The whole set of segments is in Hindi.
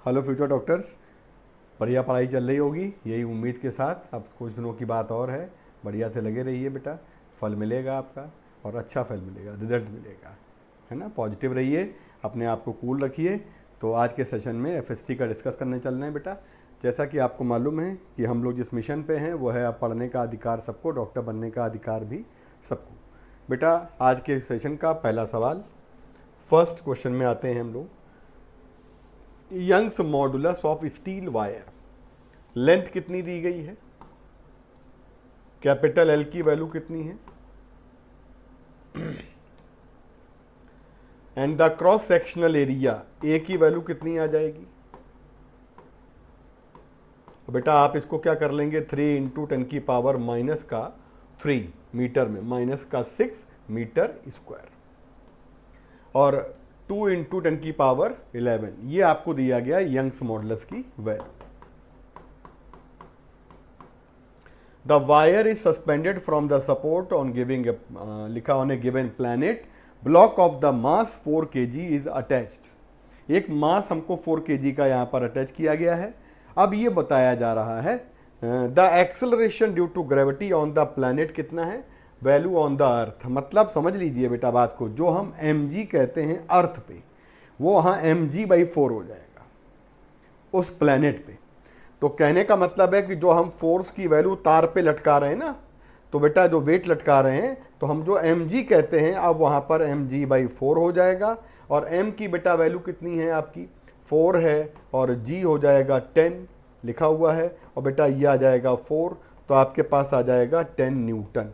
हेलो फ्यूचर डॉक्टर्स, बढ़िया पढ़ाई चल रही होगी यही उम्मीद के साथ। अब कुछ दिनों की बात और है, बढ़िया से लगे रहिए बेटा, फल मिलेगा आपका और अच्छा फल मिलेगा, रिजल्ट मिलेगा, है ना। पॉजिटिव रहिए, अपने आप को कूल रखिए। तो आज के सेशन में एफएसटी का डिस्कस करने चल रहे हैं बेटा। जैसा कि आपको मालूम है कि हम लोग जिस मिशन पे हैं वो है अब पढ़ने का अधिकार सबको, डॉक्टर बनने का अधिकार भी सबको। बेटा आज के सेशन का पहला सवाल, फर्स्ट क्वेश्चन में आते हैं हम लोग। Young's modulus of steel wire, length कितनी दी गई है, कैपिटल एल की वैल्यू कितनी है, and the cross sectional area A की वैल्यू कितनी आ जाएगी। बेटा आप इसको क्या कर लेंगे, 3 इंटू 10 की पावर माइनस का 3 मीटर में माइनस का 6 मीटर स्क्वायर और 2 इंटू 10 की पावर 11, ये आपको दिया गया यंग्स मॉडुलस की value. The wire is suspended from the support on giving लिखा on a given planet, block of the mass 4 kg is attached. एक मास हमको 4 kg का यहाँ पर अटैच किया गया है। अब ये बताया जा रहा है the acceleration due to gravity on the planet कितना है, वैल्यू ऑन द अर्थ। मतलब समझ लीजिए बेटा बात को, जो हम mg कहते हैं अर्थ पे, वो वहाँ mg/4 हो जाएगा उस प्लैनेट पे। तो कहने का मतलब है कि जो हम फोर्स की वैल्यू तार पे लटका रहे हैं ना, तो बेटा जो वेट लटका रहे हैं, तो हम जो mg कहते हैं अब वहाँ पर mg/4 हो जाएगा। और m की बेटा वैल्यू कितनी है आपकी, 4 है, और g हो जाएगा 10 लिखा हुआ है, और बेटा ये आ जाएगा 4, तो आपके पास आ जाएगा 10 न्यूटन।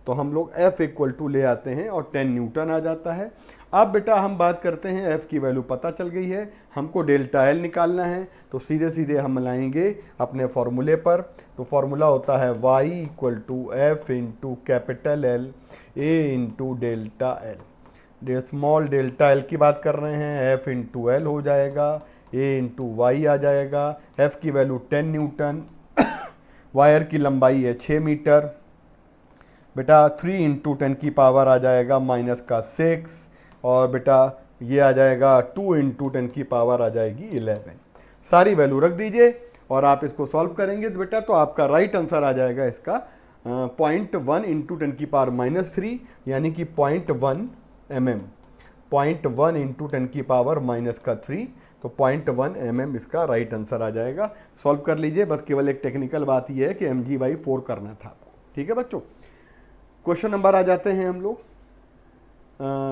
तो हम लोग F इक्वल टू ले आते हैं और 10 न्यूटन आ जाता है। अब बेटा हम बात करते हैं, F की वैल्यू पता चल गई है, हमको डेल्टा L निकालना है। तो सीधे सीधे हम लाएंगे अपने फॉर्मूले पर। तो फॉर्मूला होता है y equal to F into capital L A into delta L। Small delta L की बात कर रहे हैं, F इंटू L हो जाएगा, A इंटू वाई आ जाएगा। F की वैल्यू 10 न्यूटन, वायर की लंबाई है 6 मीटर। बेटा 3 इंटू 10 की पावर आ जाएगा माइनस का 6, और बेटा ये आ जाएगा 2 इंटू 10 की पावर आ जाएगी 11। सारी वैल्यू रख दीजिए और आप इसको सॉल्व करेंगे तो बेटा तो आपका राइट आंसर आ जाएगा इसका 0.1 इंटू 10 की पावर -3, यानी कि 0.1 mm। 0.1 इंटू 10 की पावर माइनस का 3, तो 0.1 mm इसका राइट आंसर आ जाएगा। सॉल्व कर लीजिए, बस केवल एक टेक्निकल बात यह है कि mg/4 करना था आपको। ठीक है बच्चों, क्वेश्चन नंबर आ जाते हैं हम लोग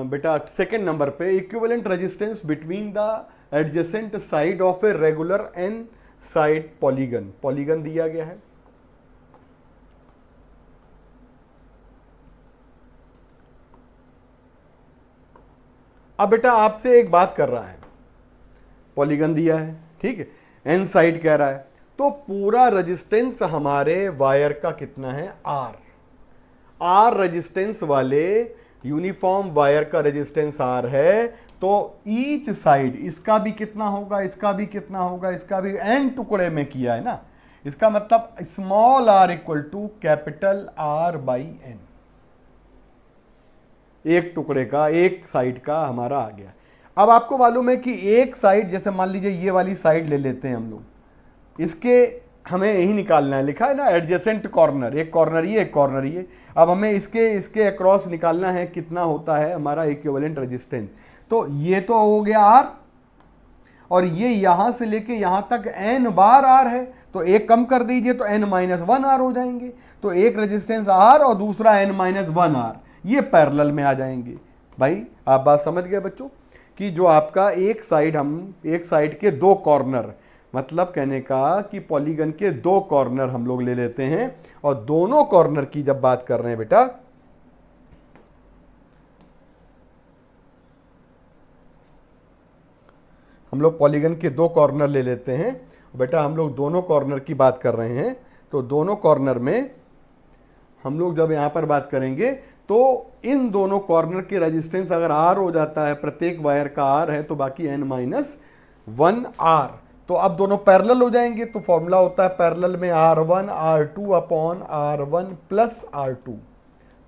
बेटा सेकंड नंबर पे। Equivalent resistance between the adjacent side of a regular n side polygon, polygon दिया गया है। अब बेटा आपसे एक बात कर रहा है, पॉलीगन दिया है, ठीक है, एन साइड कह रहा है, तो पूरा रेजिस्टेंस हमारे वायर का कितना है, आर रेजिस्टेंस वाले यूनिफॉर्म वायर का रेजिस्टेंस आर है। तो ईच साइड, इसका भी कितना होगा, इसका भी कितना होगा, इसका भी एन टुकड़े में किया है ना, इसका मतलब small r equal to capital R/n। एक टुकड़े का, एक साइड का हमारा आ गया। अब आपको मालूम है कि एक साइड, जैसे मान लीजिए ये वाली साइड ले लेते हैं हम लोग, इसके हमें यही निकालना है, लिखा है ना एडजेसेंट कॉर्नर, एक कॉर्नर ये, एक कॉर्नर ये। अब हमें इसके अक्रॉस निकालना है कितना होता है हमारा इक्विवेलेंट रेजिस्टेंस। तो ये तो हो गया R, और ये यहां से लेके यहां तक n बार R है, तो एक कम कर दीजिए तो n-1 R हो जाएंगे। तो एक रेजिस्टेंस R और दूसरा n-1 R, ये पैरेलल में आ जाएंगे। भाई आप बात समझ गए बच्चों, कि जो आपका एक साइड, हम एक साइड के दो कॉर्नर, मतलब कहने का कि पॉलीगन के दो कॉर्नर हम लोग ले लेते हैं, और दोनों कॉर्नर की जब बात कर रहे हैं बेटा, हम लोग पॉलीगन के दो कॉर्नर ले लेते हैं बेटा, हम लोग दोनों कॉर्नर की बात कर रहे हैं। तो दोनों कॉर्नर में हम लोग जब यहां पर बात करेंगे, तो इन दोनों कॉर्नर के रेजिस्टेंस अगर R हो जाता है, प्रत्येक वायर का R है, तो बाकी n-1 R। तो अब दोनों पैरेलल हो जाएंगे, तो फॉर्मूला होता है पैरेलल में R1 R2 upon R1 plus R2।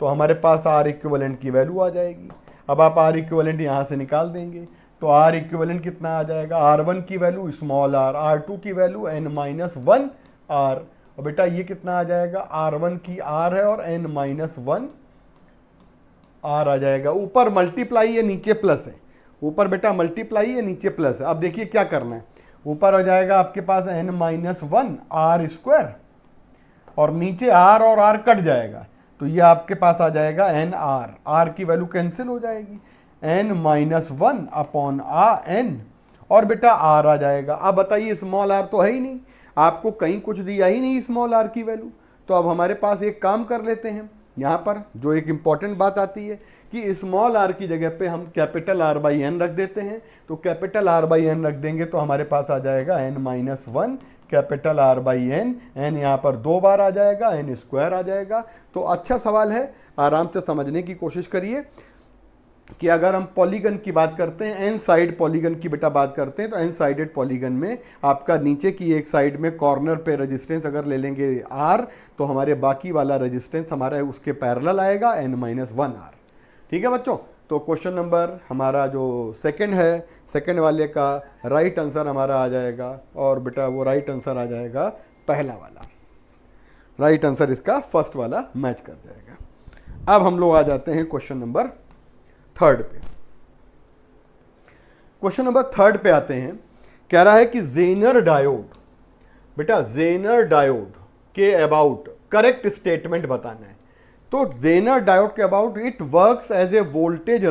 तो हमारे पास R इक्विवेलेंट की वैल्यू आ जाएगी। अब आप R इक्विवेलेंट यहाँ से निकाल देंगे, तो आर इक्विवेलेंट कितना आ जाएगा, R1 की वैल्यू स्मॉल r, R2 की वैल्यू n-1 r, और बेटा ये कितना आ जाएगा, R1 की r है और n-1 r आ जाएगा। ऊपर मल्टीप्लाई है, नीचे प्लस है, ऊपर बेटा मल्टीप्लाई है, नीचे प्लस है। अब देखिए क्या करना है, ऊपर हो जाएगा आपके पास n-1 r स्क्वायर, और नीचे r और r कट जाएगा, तो ये आपके पास आ जाएगा r की वैल्यू कैंसिल हो जाएगी, n-1 अपॉन n, और बेटा r आ जाएगा। अब बताइए स्मॉल r तो है ही नहीं, आपको कहीं कुछ दिया ही नहीं स्मॉल r की वैल्यू, तो अब हमारे पास एक काम कर लेते हैं, यहाँ पर जो एक इंपॉर्टेंट बात आती है कि स्मॉल r की जगह पे हम कैपिटल R/n रख देते हैं, तो कैपिटल R/n रख देंगे तो हमारे पास आ जाएगा n-1 कैपिटल R/n, n यहाँ पर 2 बार आ जाएगा, n स्क्वायर आ जाएगा। तो अच्छा सवाल है, आराम से समझने की कोशिश करिए कि अगर हम पॉलीगन की बात करते हैं, एन साइड पॉलीगन की बेटा बात करते हैं, तो एन साइडेड पॉलीगन में आपका नीचे की एक साइड में कॉर्नर पे रेजिस्टेंस अगर ले लेंगे R, तो हमारे बाकी वाला रेजिस्टेंस हमारा उसके पैरेलल आएगा n-1 r। ठीक है बच्चों, तो क्वेश्चन नंबर हमारा जो सेकंड है, सेकंड वाले का राइट आंसर हमारा आ जाएगा, और बेटा वो राइट आंसर आ जाएगा पहला वाला, राइट आंसर इसका फर्स्ट वाला मैच कर जाएगा। अब हम लोग आ जाते हैं क्वेश्चन नंबर थर्ड पे। क्वेश्चन नंबर थर्ड पे आते हैं, कह रहा है कि जेनर डायोड, बेटा जेनर डायोड के अबाउट करेक्ट स्टेटमेंट बताना है। तो जेनर डायोड के about, it works as a voltage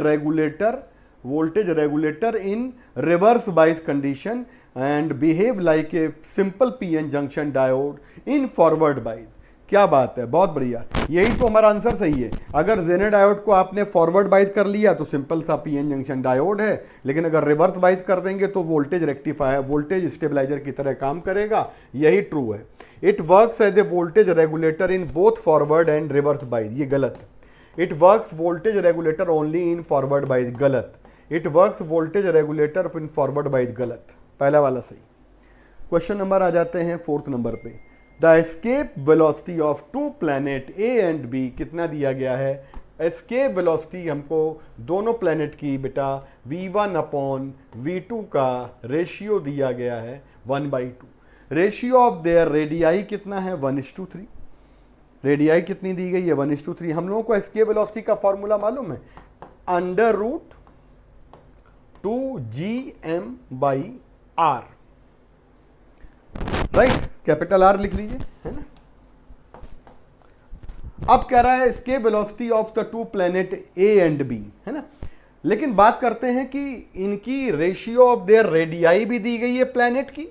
regulator in reverse bias condition and behave like a simple PN junction diode in forward bias. क्या बात है, बहुत बढ़िया, यही तो हमारा आंसर सही है। अगर जेनर डायोड को आपने फॉरवर्ड बाइस कर लिया तो सिंपल सा पीएन जंक्शन डायोड है, लेकिन अगर रिवर्स बाइस कर देंगे तो वोल्टेज रेक्टिफायर, वोल्टेज स्टेबलाइजर की तरह काम करेगा, यही ट्रू है। It works as a voltage regulator in both forward and reverse bias, ये गलत। It works voltage regulator only in forward bias, गलत। It works voltage regulator in forward bias, गलत। पहला वाला सही। क्वेश्चन नंबर आ जाते हैं फोर्थ नंबर पे। The escape velocity of two planet A and B, कितना दिया गया है, एस्केप वेलोसिटी हमको दोनों प्लैनेट की बेटा v1 अपॉन v2 का रेशियो दिया गया है 1/2। रेशियो ऑफ देयर रेडियाई कितना है, 1:3। रेडियाई कितनी दी गई है, 1:3। हम लोगों को एस्केप वेलोसिटी का फॉर्मूला मालूम है, √2gm/r, राइट, कैपिटल R लिख लीजिए, है ना। अब कह रहा है escape velocity of the two planet A and B, है ना। लेकिन बात करते हैं कि इनकी रेशियो ऑफ देयर रेडियाई भी दी गई है प्लैनेट की,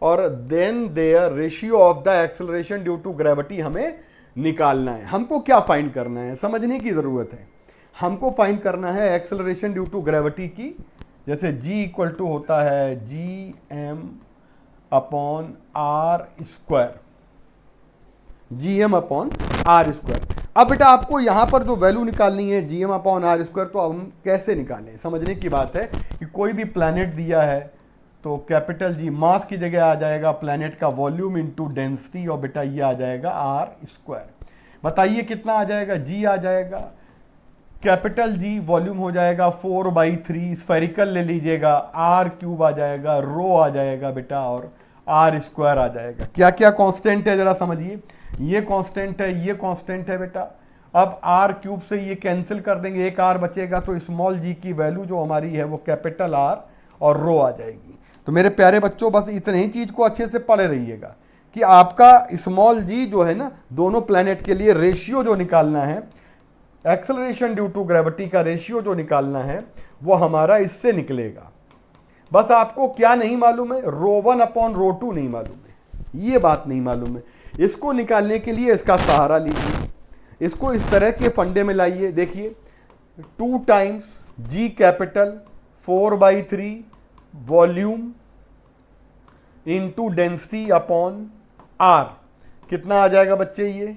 और then their ratio of the acceleration due to gravity हमें निकालना है। हमको क्या फाइंड करना है, समझने की जरूरत है। हमको फाइंड करना है एक्सेलरेशन ड्यू टू ग्रेविटी की, जैसे G इक्वल टू होता है gm upon r square, gm upon r square. अब बेटा आपको यहां पर जो वैल्यू निकालनी है gm अपॉन r स्क्वायर, तो हम कैसे निकालें, समझने की बात है कि कोई भी प्लैनेट दिया है तो कैपिटल G मास की जगह आ जाएगा प्लैनेट का वॉल्यूम इनटू डेंसिटी, और बेटा ये आ जाएगा r स्क्वायर। बताइए कितना आ जाएगा, G आ जाएगा, कैपिटल G वॉल्यूम हो जाएगा 4/3, स्फेरिकल ले लीजिएगा, r³ आ जाएगा, रो आ जाएगा बेटा, और r स्क्वायर आ जाएगा। क्या क्या कांस्टेंट है जरा समझिए, ये कांस्टेंट है, ये कांस्टेंट है बेटा। अब r³ से ये कैंसिल कर देंगे, एक r बचेगा, तो स्मॉल g की वैल्यू जो हमारी है वो कैपिटल R और रो आ जाएगी। तो मेरे प्यारे बच्चों बस इतने ही चीज को अच्छे से पढ़े रहिएगा कि आपका स्मॉल g जो है ना, दोनों प्लैनेट के लिए रेशियो जो निकालना है, एक्सेलरेशन ड्यू टू ग्रेविटी का रेशियो जो निकालना है वो हमारा इससे निकलेगा। बस आपको क्या नहीं मालूम है, ρ1 अपॉन ρ2 नहीं मालूम है, ये बात नहीं मालूम है। इसको निकालने के लिए इसका सहारा लीजिए, इसको इस तरह के फंडे में लाइए। देखिए 2 times G capital 4/3 volume into density upon R, कितना आ जाएगा बच्चे,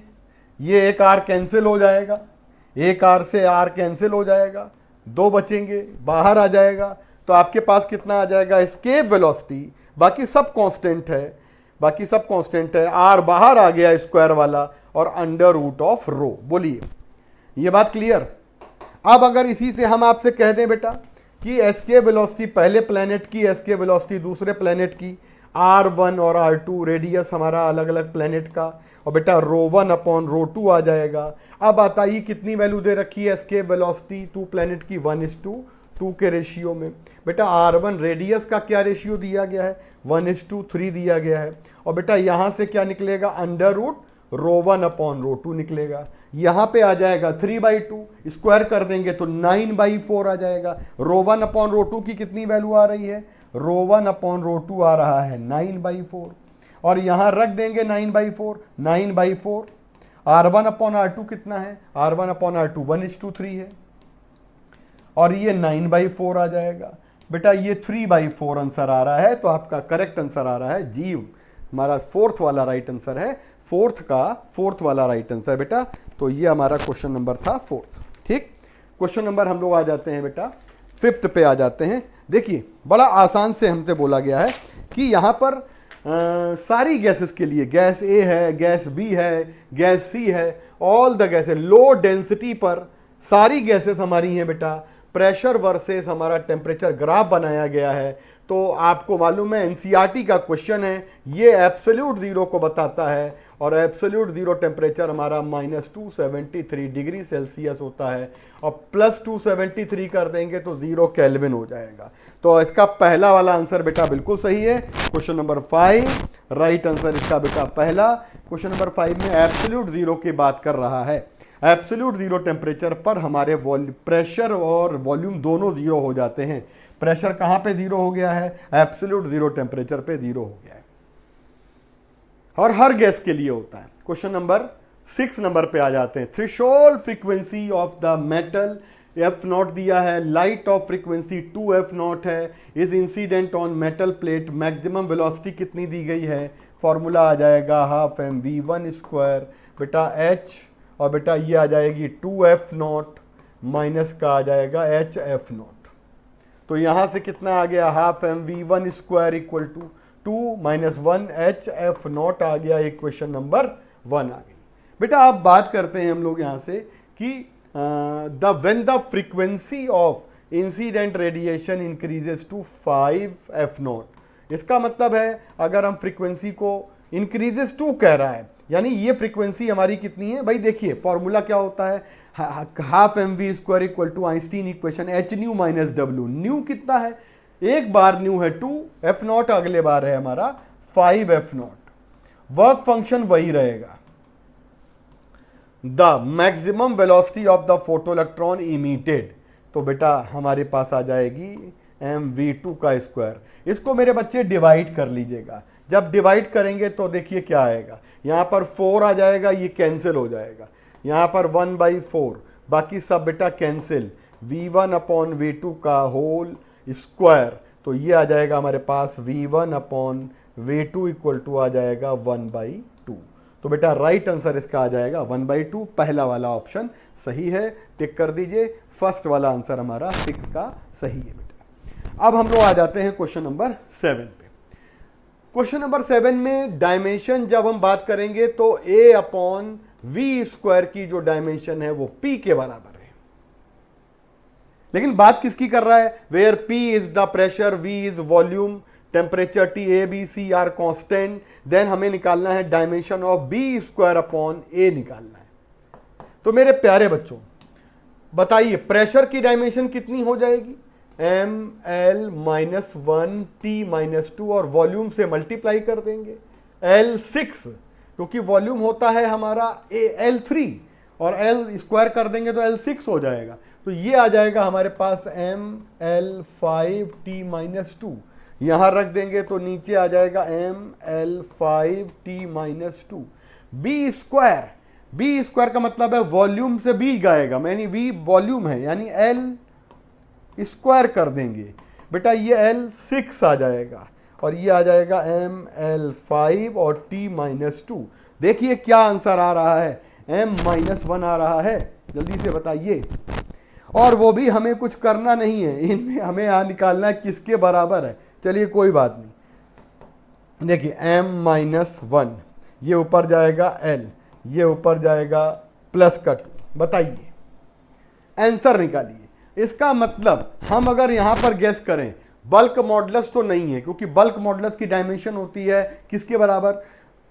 ये एक R कैंसिल हो जाएगा, एक R से R कैंसिल हो जाएगा, 2 बचेंगे, बाहर आ जाएगा, तो आपके पास कितना आ जाएगा, एस्केप वेलोसिटी, बाकी सब कांस्टेंट है, बाकी सब कांस्टेंट है, R बाहर आ गया स्क्वायर वाला, और √ρ। बोलिए, ये बात क्लियर। अब अगर इसी से हम आपसे कह दें बेटा कि एस्केप वेलोसिटी पहले प्लेनेट की, एस्केप वेलोसिटी दूसरे प्लेनेट की, R1 और R2 रेडियस हमारा अलग अलग प्लेनेट का, और बेटा ρ1 अपॉन ρ2 आ जाएगा। अब बताइए कितनी वैल्यू दे रखी है एस्केप वेलोसिटी टू प्लेनेट की, 1:2 के रेशियो में। बेटा R1 रेडियस का क्या रेशियो दिया गया है, 1:3 दिया गया है। और बेटा यहाँ से क्या निकलेगा, अंडर रूट ρ1 अपॉन ρ2 निकलेगा। यहाँ पे आ जाएगा 3/2, स्क्वायर कर देंगे तो 9/4 आ जाएगा। ρ1 अपॉन ρ2 की कितनी वैल्यू आ रही है, ρ1 अपॉन ρ2 आ रहा है 9/4, और यहाँ रख देंगे 9/4। R1 अपॉन R2 कितना है, R1 अपॉन R2 1:3 है, और ये 9/4 आ जाएगा। बेटा ये 3/4 आंसर आ रहा है, तो आपका करेक्ट आंसर आ रहा है जी, हमारा फोर्थ वाला राइट आंसर है, फोर्थ वाला राइट आंसर बेटा। तो ये हमारा क्वेश्चन नंबर था फोर्थ। ठीक, क्वेश्चन नंबर हम लोग आ जाते हैं बेटा फिफ्थ पे आ जाते हैं। देखिए बड़ा आसान से हमसे बोला गया है कि यहाँ पर सारी गैसेस के लिए, गैस ए है, गैस बी है, गैस सी है, all the gases low density पर सारी गैसेस हमारी हैं बेटा। प्रेशर वर्सेस हमारा टेम्परेचर ग्राफ बनाया गया है। तो आपको मालूम है एनसीईआरटी का क्वेश्चन है, ये एब्सोल्यूट जीरो को बताता है, और एब्सोल्यूट जीरो टेम्परेचर हमारा -273 डिग्री सेल्सियस होता है, और +273 कर देंगे तो 0 केल्विन हो जाएगा। तो इसका पहला वाला आंसर बेटा बिल्कुल सही है, क्वेश्चन नंबर 5 राइट आंसर इसका बेटा पहला। क्वेश्चन नंबर 5 में एब्सोल्यूट जीरो की बात कर रहा है। एब्सोल्यूट जीरो टेम्परेचर पर हमारे प्रेशर और वॉल्यूम दोनों जीरो हो जाते हैं। प्रेशर कहाँ पे जीरो हो गया है, एब्सोल्यूट जीरो टेम्परेचर पे जीरो हो गया है, और हर गैस के लिए होता है। क्वेश्चन नंबर 6 नंबर पे आ जाते हैं। Threshold frequency of the metal F0 दिया है, लाइट ऑफ फ्रीक्वेंसी 2F0 है, is incident on metal plate, maximum velocity कितनी दी गई है, फॉर्मूला आ जाएगा 12mv1 बेटा h, और बेटा ये आ जाएगी 2F0 माइनस का आ जाएगा HF0। तो यहाँ से कितना आ गया, 12mv1 इक्वल टू 2 - 1 HF0 आ गया। इक्वेशन नंबर 1 आ गई। बेटा अब बात करते हैं हम लोग यहाँ से कि when the frequency of incident radiation increases to 5F0, इसका मतलब है अगर हम फ्रीक्वेंसी को इंक्रीजेस टू कह रहा है, यानी ये फ्रीक्वेंसी हमारी कितनी है भाई। देखिए फॉर्मूला क्या होता है, 12mv² equal to Einstein equation hν - w। Nu कितना है, एक बार न्यू है 2F0, अगले बार है हमारा 5F0। वर्क फंक्शन वही रहेगा। The maximum velocity of the photo electron emitted, तो बेटा हमारे पास आ जाएगी mv2 का स्क्वायर। इसको मेरे बच्चे डिवाइड कर लीजिएगा। जब डिवाइड करेंगे तो देखिए क्या आएगा, यहाँ पर 4 आ जाएगा, ये कैंसिल हो जाएगा, यहाँ पर 1/4, बाकी सब बेटा कैंसिल, v1 अपॉन v2 का होल स्क्वायर, तो ये आ जाएगा हमारे पास v1 upon v2 equal to आ जाएगा 1/2। तो बेटा राइट आंसर इसका आ जाएगा 1/2। पहला वाला ऑप्शन सही है, टिक कर दीजिए। फर्स्ट वाला आंसर हमारा 6 का सही है बेटा। अब हम लोग आ जाते हैं क्वेश्चन नंबर 7 पे। क्वेश्चन नंबर 7 में डायमेंशन जब हम बात करेंगे तो a/v² की जो डायमेंशन है वो p के बराबर है। लेकिन बात किसकी कर रहा है, where p is the pressure, v is volume, temperature T, A, B, C are constant, then हमें निकालना है dimension of b² upon a निकालना है। तो मेरे प्यारे बच्चों बताइए प्रेशर की डायमेंशन कितनी हो जाएगी, ml-1 T-2, और वॉल्यूम से मल्टीप्लाई कर देंगे L6, क्योंकि वॉल्यूम होता है हमारा L3, और L² कर देंगे तो L6 हो जाएगा। तो ये आ जाएगा हमारे पास ml5 T-2, यहां रख देंगे तो नीचे आ जाएगा ml5 T-2। b² का मतलब है वॉल्यूम से b गाएगा, यानी v वॉल्यूम है, यानी L² कर देंगे बेटा, ये L6 आ जाएगा, और ये आ जाएगा ml5 और T-2। देखिए क्या आंसर आ रहा है, m-1 आ रहा है, जल्दी से बताइए। और वो भी हमें कुछ करना नहीं है, इनमें हमें यहाँ निकालना है किसके बराबर है। चलिए कोई बात नहीं, देखिए m-1, ये ऊपर जाएगा L, ये ऊपर जाएगा प्लस का 2। बताइए आंसर निकालिए। इसका मतलब हम अगर यहां पर गैस करें, बल्क मॉडुलस तो नहीं है, क्योंकि बल्क मॉडुलस की डायमेंशन होती है किसके बराबर,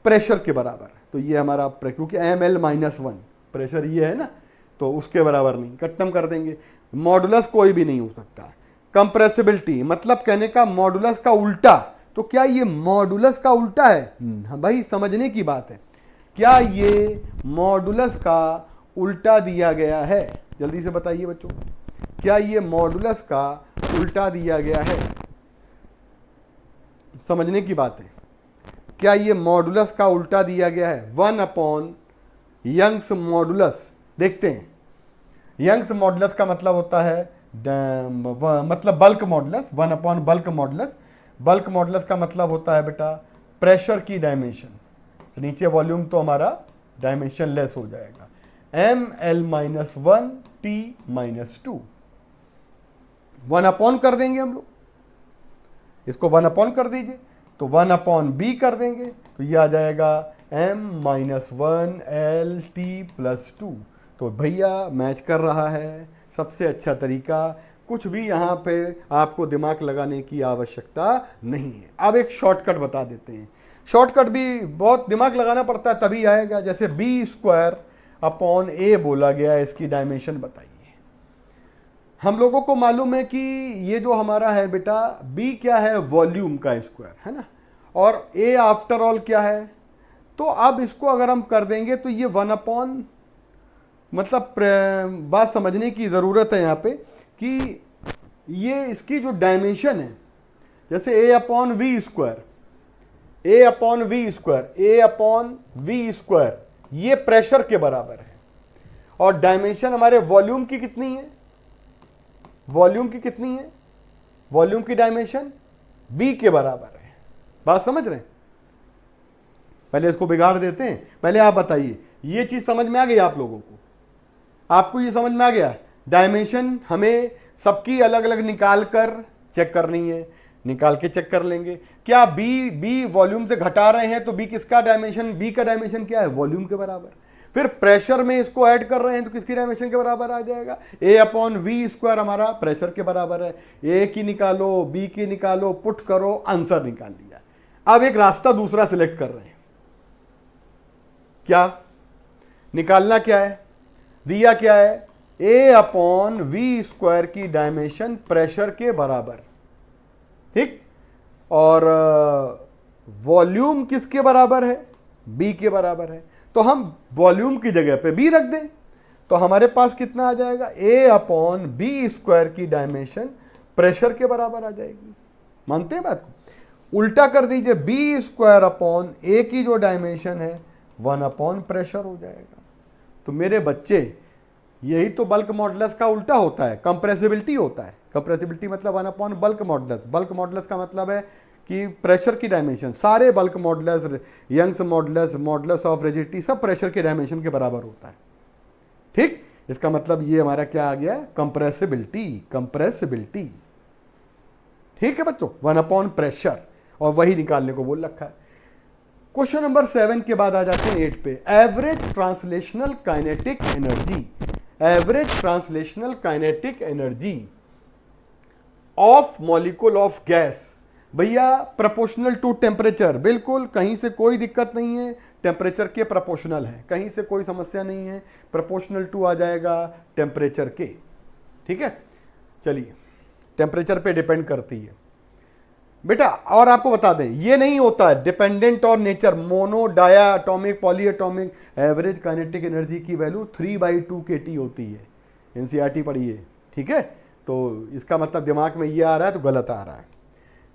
प्रेशर के बराबर। तो ये हमारा क्योंकि ml-1 प्रेशर ये है ना, तो उसके बराबर नहीं, खत्म कर देंगे। मॉडुलस कोई भी नहीं हो सकता। कंप्रेसिबिलिटी मतलब कहने का मॉडुलस का उल्टा, तो क्या ये मॉडुलस का उल्टा है? हाँ भाई, समझने की बात है। क्या ये मॉडुलस का उल्टा दिया गया है? जल्दी से बताइए बच्चों, क्या ये मॉडुलस का उल्टा दिया गया है? समझने की बात है। क्या ये मॉडुलस का उल्टा दिया गया है? 1 यंग्स मॉडुलस। देखते हैं, यंग्स मॉडुलस का मतलब होता है मतलब bulk modulus, 1 bulk modulus. Bulk modulus का मतलब होता है बेटा प्रेशर की डायमेंशन। नीचे वॉल्यूम तो हमारा डायमेंशन लेस हो जाएगा, ml-1 t-2। 1 कर देंगे हम लोग, इसको 1 कर दीजिए, तो 1/b कर देंगे, तो ये आ जाएगा m-1 l t+2। तो भैया मैच कर रहा है। सबसे अच्छा तरीका, कुछ भी यहाँ पे आपको दिमाग लगाने की आवश्यकता नहीं है। अब एक शॉर्टकट बता देते हैं। शॉर्टकट भी बहुत दिमाग लगाना पड़ता है तभी आएगा। जैसे b² बोला गया है, इसकी डायमेंशन बताइए। हम लोगों को मालूम है कि ये जो हमारा है बेटा b क्या है, वॉल्यूम का स्क्वायर है ना, और a आफ्टर ऑल क्या है। तो अब इसको अगर हम कर देंगे तो ये 1 मतलब बात समझने की ज़रूरत है यहाँ पे कि ये इसकी जो डायमेंशन है, जैसे a/v², ये प्रेशर के बराबर है, और डायमेंशन हमारे वॉल्यूम की कितनी है, वॉल्यूम की डायमेंशन b के बराबर है। बात समझ रहे हैं? पहले इसको बिगाड़ देते हैं। पहले आप बताइए, ये चीज समझ में आ गई आप लोगों को? आपको ये समझ में आ गया? डायमेंशन हमें सबकी अलग अलग निकाल कर चेक करनी है, निकाल के चेक कर लेंगे। क्या बी वॉल्यूम से घटा रहे हैं तो बी किसका डायमेंशन, बी का डायमेंशन क्या है, वॉल्यूम के बराबर। फिर प्रेशर में इसको ऐड कर रहे हैं तो किसकी डायमेंशन के बराबर आ जाएगा, a/v² हमारा प्रेशर के बराबर है। ए की निकालो, बी की निकालो, पुट करो, आंसर निकाल लिया। अब एक रास्ता दूसरा सिलेक्ट कर रहे हैं। क्या निकालना, क्या है दिया, क्या है, a/v² की डायमेंशन प्रेशर के बराबर, ठीक, और वॉल्यूम किसके बराबर है, b के बराबर है। तो हम वॉल्यूम की जगह पे b रख दें तो हमारे पास कितना आ जाएगा, a/b² की डायमेंशन प्रेशर के बराबर आ जाएगी। मानते हैं बात को? उल्टा कर दीजिए, b²/a की जो डायमेंशन है 1 प्रेशर हो जाएगा। तो मेरे बच्चे, यही तो बल्क मॉडुलस का उल्टा होता है, कंप्रेसिबिलिटी होता है। कंप्रेसिबिलिटी मतलब 1 बल्क मॉडुलस। बल्क मॉडुलस का मतलब है कि प्रेशर की डायमेंशन, सारे bulk modulus, Young's modulus, modulus of rigidity, सब प्रेशर के डायमेंशन के बराबर होता है। ठीक, इसका मतलब ये हमारा क्या आ गया, कंप्रेसिबिलिटी। ठीक है बच्चों, 1 प्रेशर, और वही निकालने को बोल रखा है। क्वेश्चन नंबर 7 के बाद आ जाते हैं 8 पे। Average translational kinetic energy of molecule of gas. भैया प्रोपोर्शनल टू टेम्परेचर, बिल्कुल कहीं से कोई दिक्कत नहीं है, टेम्परेचर के प्रोपोर्शनल है, कहीं से कोई समस्या नहीं है, प्रोपोर्शनल टू आ जाएगा टेम्परेचर के। ठीक है, चलिए, टेम्परेचर पे डिपेंड करती है बेटा। और आपको बता दें, ये नहीं होता है डिपेंडेंट और nature, mono, diatomic, polyatomic. Average kinetic energy की वैल्यू 3/2 kT होती है, एनसीईआरटी पढ़िए। ठीक है, तो इसका मतलब दिमाग में ये आ रहा है तो गलत आ रहा है।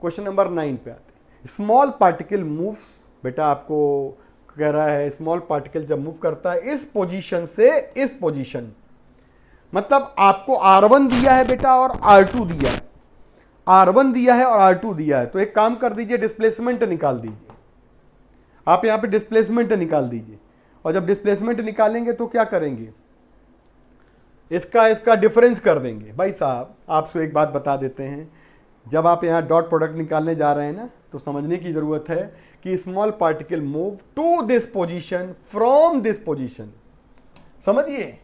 क्वेश्चन नंबर 9 पे आते हैं। स्मॉल पार्टिकल मूव्स, बेटा आपको कह रहा है स्मॉल पार्टिकल जब मूव करता है इस पोजीशन से इस पोजीशन, मतलब आपको R1 दिया है बेटा और R2 दिया है, R1 दिया है और R2 दिया है। तो एक काम कर दीजिए, डिस्प्लेसमेंट निकाल दीजिए। आप यहां पे डिस्प्लेसमेंट निकाल दीजिए, और जब डिस्प्लेसमेंट निकालेंगे तो क्या करेंगे, इसका डिफरेंस कर देंगे। भाई साहब आपसे एक बात बता देते हैं, जब आप यहाँ डॉट प्रोडक्ट निकालने जा रहे हैं ना, तो समझने की जरूरत है कि small particle move to this position from this position. समझिए,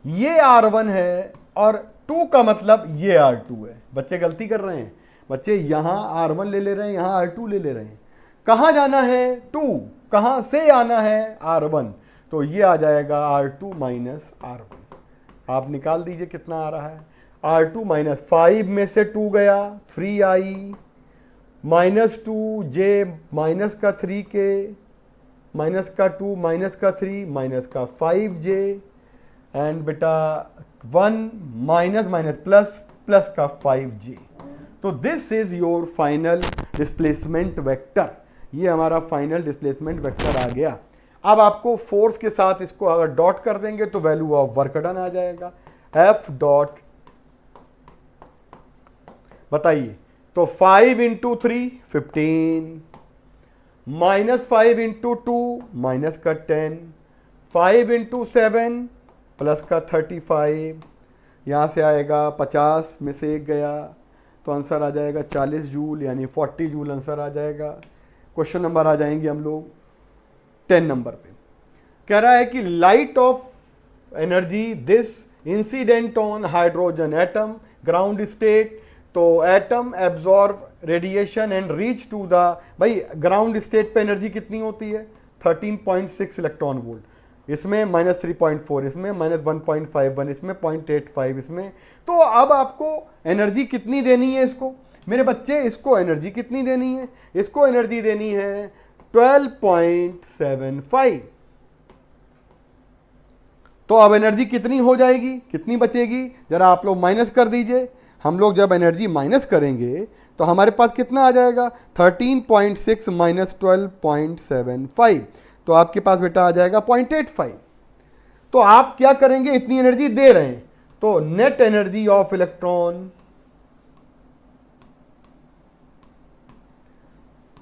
ये R1 है और 2 का मतलब ये R2 है। बच्चे गलती कर रहे हैं, बच्चे यहाँ R1 ले ले रहे हैं, यहाँ R2 ले ले रहे हैं। कहाँ जाना है 2, कहाँ से आना है R1, तो ये आ जाएगा R2 माइनस R1। आप निकाल दीजिए कितना आ रहा है। R2 माइनस 5 में से 2 गया 3 आई, माइनस 2 जे माइनस का 3 के, माइनस का 2 माइनस का 3 माइनस का 5 जे, एंड बेटा 1 माइनस माइनस प्लस प्लस का 5 जे। तो this is your final displacement vector. ये हमारा फाइनल डिस्प्लेसमेंट वेक्टर आ गया। अब आपको फोर्स के साथ इसको अगर डॉट कर देंगे तो वैल्यू ऑफ वर्क डन आ जाएगा, एफ डॉट। बताइए, तो 5 इंटू 3 15, माइनस 5 इंटू 2 माइनस का 10, 5 इंटू 7 प्लस का 35, यहाँ से आएगा 50 में से 1 गया तो आंसर आ जाएगा 40 जूल, यानी 40 जूल आंसर आ जाएगा। क्वेश्चन नंबर आ जाएंगे हम लोग 10 नंबर पे। कह रहा है कि light of energy this incident on hydrogen atom ground state. तो atom absorb radiation and reach to the, भाई ग्राउंड स्टेट पे एनर्जी कितनी होती है 13.6 इलेक्ट्रॉन वोल्ट, इसमें माइनस 3.4, इसमें माइनस 1.51, इसमें 0.85, इसमें। तो अब आपको एनर्जी कितनी देनी है इसको मेरे बच्चे, इसको एनर्जी कितनी देनी है, इसको एनर्जी देनी है 12.75। तो अब एनर्जी कितनी हो जाएगी, कितनी बचेगी, जरा आप लोग माइनस कर दीजिए। हम लोग जब एनर्जी माइनस करेंगे तो हमारे पास कितना आ जाएगा 13.6 माइनस 12.75, तो आपके पास बेटा आ जाएगा 0.85। तो आप क्या करेंगे, इतनी एनर्जी दे रहे हैं तो नेट एनर्जी ऑफ इलेक्ट्रॉन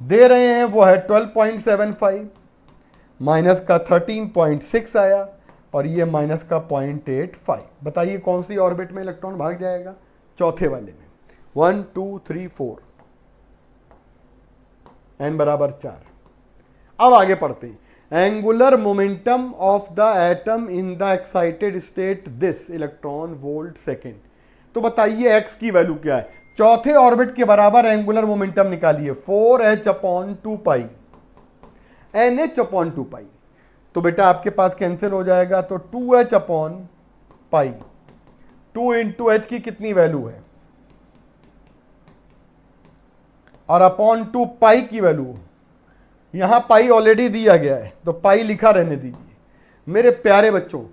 दे रहे हैं वो है 12.75, माइनस का 13.6 आया और ये माइनस का 0.85। बताइए कौन सी ऑर्बिट में इलेक्ट्रॉन भाग जाएगा, चौथे वाले में। 1 2 3 4, n बराबर 4। अब आगे पढ़ते हैं। Angular momentum of the atom in the excited state this electron volt second. तो बताइए x की वैल्यू क्या है, चौथे ऑर्बिट के बराबर एंगुलर मोमेंटम निकालिए 4h/2 पाई nh/2 पाई। तो बेटा आपके पास कैंसिल हो जाएगा, तो 2h/पाई, 2 इंटू एच की कितनी वैल्यू है और अपॉन 2 पाई की वैल्यू, यहां पाई ऑलरेडी दिया गया है तो पाई लिखा रहने दीजिए मेरे प्यारे बच्चों।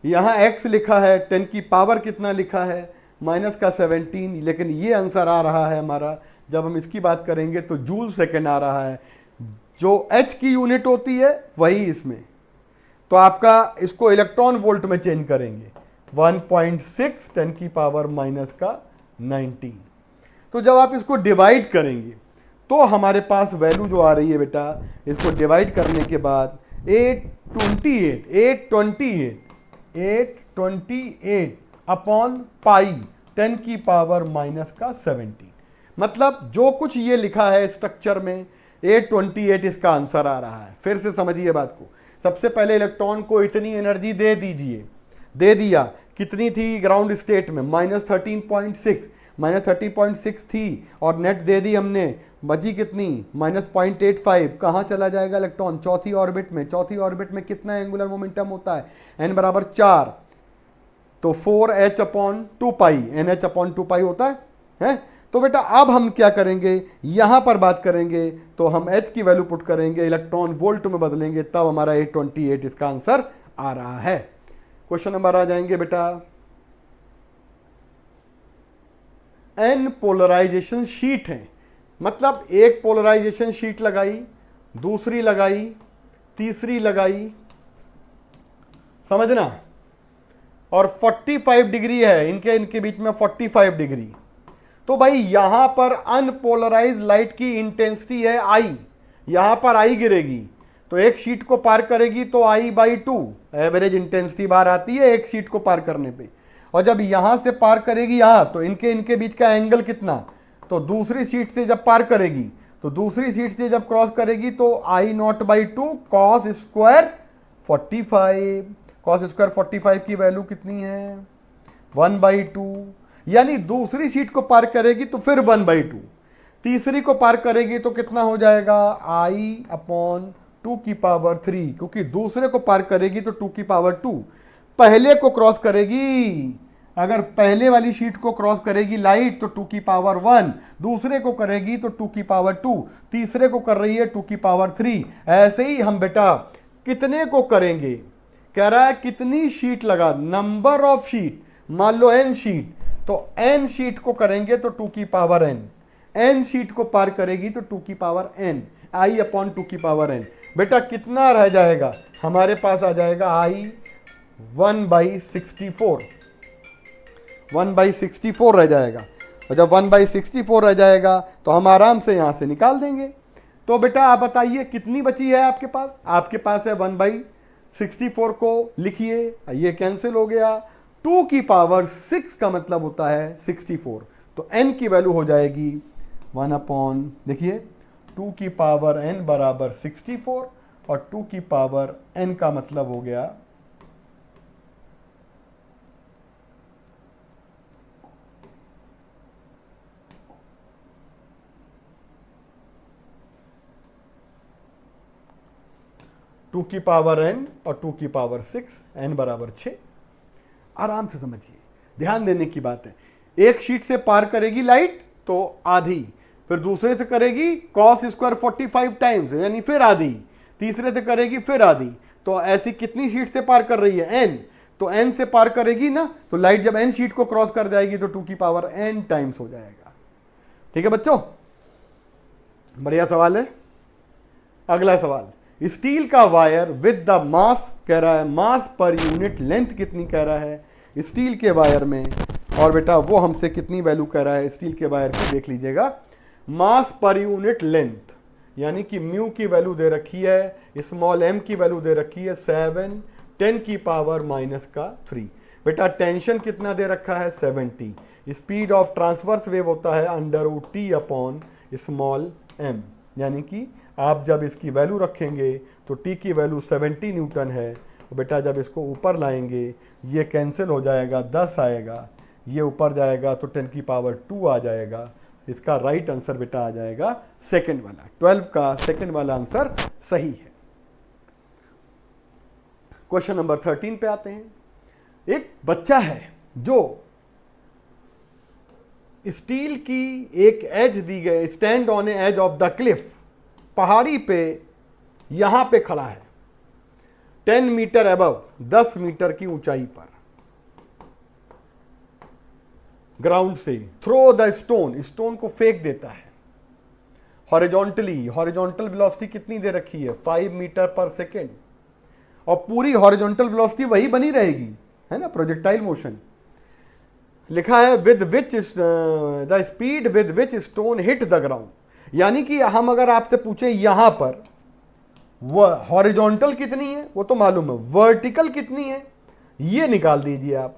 यहां x लिखा है, 10 की पावर कितना लिखा है माइनस का 17, लेकिन ये आंसर आ रहा है हमारा, जब हम इसकी बात करेंगे तो जूल सेकेंड आ रहा है, जो h की यूनिट होती है वही इसमें। तो आपका इसको इलेक्ट्रॉन वोल्ट में चेंज करेंगे 1.6 10 की पावर माइनस का 19। तो जब आप इसको डिवाइड करेंगे तो हमारे पास वैल्यू जो आ रही है बेटा, इसको डिवाइड करने के बाद 828 अपॉन पाई 10 की पावर माइनस का 17। मतलब जो कुछ ये लिखा है स्ट्रक्चर में 828 इसका आंसर आ रहा है। फिर से समझिए बात को, सबसे पहले इलेक्ट्रॉन को इतनी एनर्जी दे दीजिए, दे दिया, कितनी थी ग्राउंड स्टेट में माइनस 13.6 थी और नेट दे दी हमने, बची कितनी माइनस 0.85। कहाँ चला जाएगा इलेक्ट्रॉन, चौथी ऑर्बिट में। चौथी ऑर्बिट में कितना एंगुलर मोमेंटम होता है, n बराबर 4, तो 4h/2 पाई, nh/2 पाई होता है। तो बेटा अब हम क्या करेंगे, यहां पर बात करेंगे तो हम h की वैल्यू पुट करेंगे, इलेक्ट्रॉन वोल्ट में बदलेंगे, तब हमारा 828 इसका आंसर आ रहा है। क्वेश्चन नंबर आ जाएंगे बेटा, n पोलराइजेशन शीट है, मतलब एक पोलराइजेशन शीट लगाई, दूसरी लगाई, तीसरी लगाई, समझना, और 45 डिग्री है इनके बीच में 45 डिग्री। तो भाई यहां पर अनपोलराइज लाइट की इंटेंसिटी है I, यहां पर I गिरेगी तो एक शीट को पार करेगी तो I/2 एवरेज इंटेंसिटी बाहर आती है एक शीट को पार करने पे, और जब यहां से पार करेगी यहां तो इनके बीच का एंगल कितना, तो दूसरी शीट से जब पार करेगी तो दूसरी शीट से जब क्रॉस करेगी तो I0/2 cos square 45। cos square 45 की वैल्यू कितनी है 1/2, यानी दूसरी शीट को पार करेगी तो फिर 1/2, तीसरी को पार करेगी तो कितना हो जाएगा I/2⁻3, क्योंकि दूसरे को पार करेगी तो 2⁻2, पहले को क्रॉस करेगी, अगर पहले वाली शीट को क्रॉस करेगी लाइट तो 2⁻1, दूसरे को करेगी तो 2⁻2, तीसरे को कर रही है 2⁻3। ऐसे ही हम बेटा कितने को करेंगे, कह रहा है कितनी शीट लगा, नंबर ऑफ शीट, मान लो n शीट, तो n शीट को करेंगे तो 2⁻n, n शीट को पार करेगी तो 2⁻n, I/2⁻n। बेटा कितना रह जाएगा, हमारे पास आ जाएगा I 1/64, 1/64 रह जाएगा। और जब 1/64 रह जाएगा तो हम आराम से यहां से निकाल देंगे। तो बेटा आप बताइए कितनी बची है आपके पास, आपके पास है 1/64 को लिखिए, ये कैंसिल हो गया, 2⁻6 का मतलब होता है 64, तो n की वैल्यू हो जाएगी 1/, देखिए 2⁻n बराबर 64, और 2⁻n का मतलब हो गया 2⁻n और 2⁻6, n बराबर 6। आराम से समझिए, ध्यान देने की बात है। एक शीट से पार करेगी लाइट तो आधी, फिर दूसरे से करेगी cos स्क्वायर 45 टाइम्स यानी फिर आधी, तीसरे से करेगी फिर आधी, तो ऐसी कितनी शीट से पार कर रही है n, तो n से पार करेगी ना, तो लाइट जब n शीट को क्रॉस कर जाएगी तो 2⁻n टाइम्स हो जाएगा। ठीक है बच्चों, बढ़िया सवाल है। अगला सवाल, स्टील का वायर विद द मास, कह रहा है मास पर यूनिट लेंथ कितनी कह रहा है स्टील के वायर में, और बेटा वो हमसे कितनी वैल्यू कह रहा है स्टील के वायर की, देख लीजिएगा। मास पर यूनिट लेंथ यानी कि म्यू की वैल्यू दे रखी है, स्मॉल m की वैल्यू दे रखी है 7 10⁻³ बेटा टेंशन कितना दे रखा है 70, स्पीड ऑफ ट्रांसवर्स वेव होता है √T/m, यानी कि आप जब इसकी वैल्यू रखेंगे तो T की वैल्यू 70 न्यूटन है, तो बेटा जब इसको ऊपर लाएंगे ये कैंसिल हो जाएगा, 10 आएगा, ये ऊपर जाएगा तो 10⁻2 आ जाएगा। इसका राइट आंसर बेटा आ जाएगा सेकंड वाला, 12 का सेकंड वाला आंसर सही है। क्वेश्चन नंबर 13 पे आते हैं। एक बच्चा है जो स्टील की एक एज दी गई, stand on a edge of the cliff, पहाड़ी पे यहां पे खड़ा है 10 मीटर अबव, 10 मीटर की ऊंचाई पर ग्राउंड से, थ्रो द स्टोन, स्टोन को फेंक देता है हॉरिजॉन्टली, हॉरिजॉन्टल वेलोसिटी कितनी दे रखी है 5 मीटर पर सेकेंड, और पूरी हॉरिजॉन्टल वेलोसिटी वही बनी रहेगी, है ना, प्रोजेक्टाइल मोशन। लिखा है with which the speed with which stone hit the ground, यानी कि हम अगर आपसे पूछे यहां पर हॉरिजॉन्टल कितनी है वो तो मालूम है, वर्टिकल कितनी है ये निकाल दीजिए आप,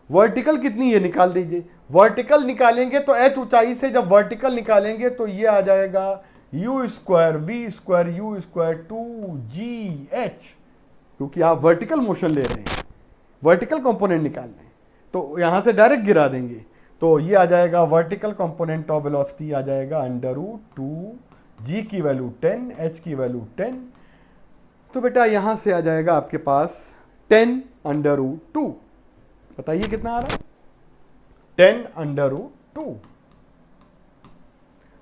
वर्टिकल कितनी है निकाल दीजिए। वर्टिकल निकालेंगे तो h ऊंचाई से जब वर्टिकल निकालेंगे तो ये आ जाएगा u² v² u² 2gh, क्योंकि आप वर्टिकल मोशन ले रहे हैं, वर्टिकल कंपोनेंट निकाल रहे हैं, तो यहां से डायरेक्ट गिरा देंगे, तो ये आ जाएगा वर्टिकल कंपोनेंट ऑफ वेलोसिटी आ जाएगा √2, g की वैल्यू 10, h की वैल्यू 10, तो बेटा यहां से आ जाएगा आपके पास 10√2, बताइए कितना आ रहा है 10√2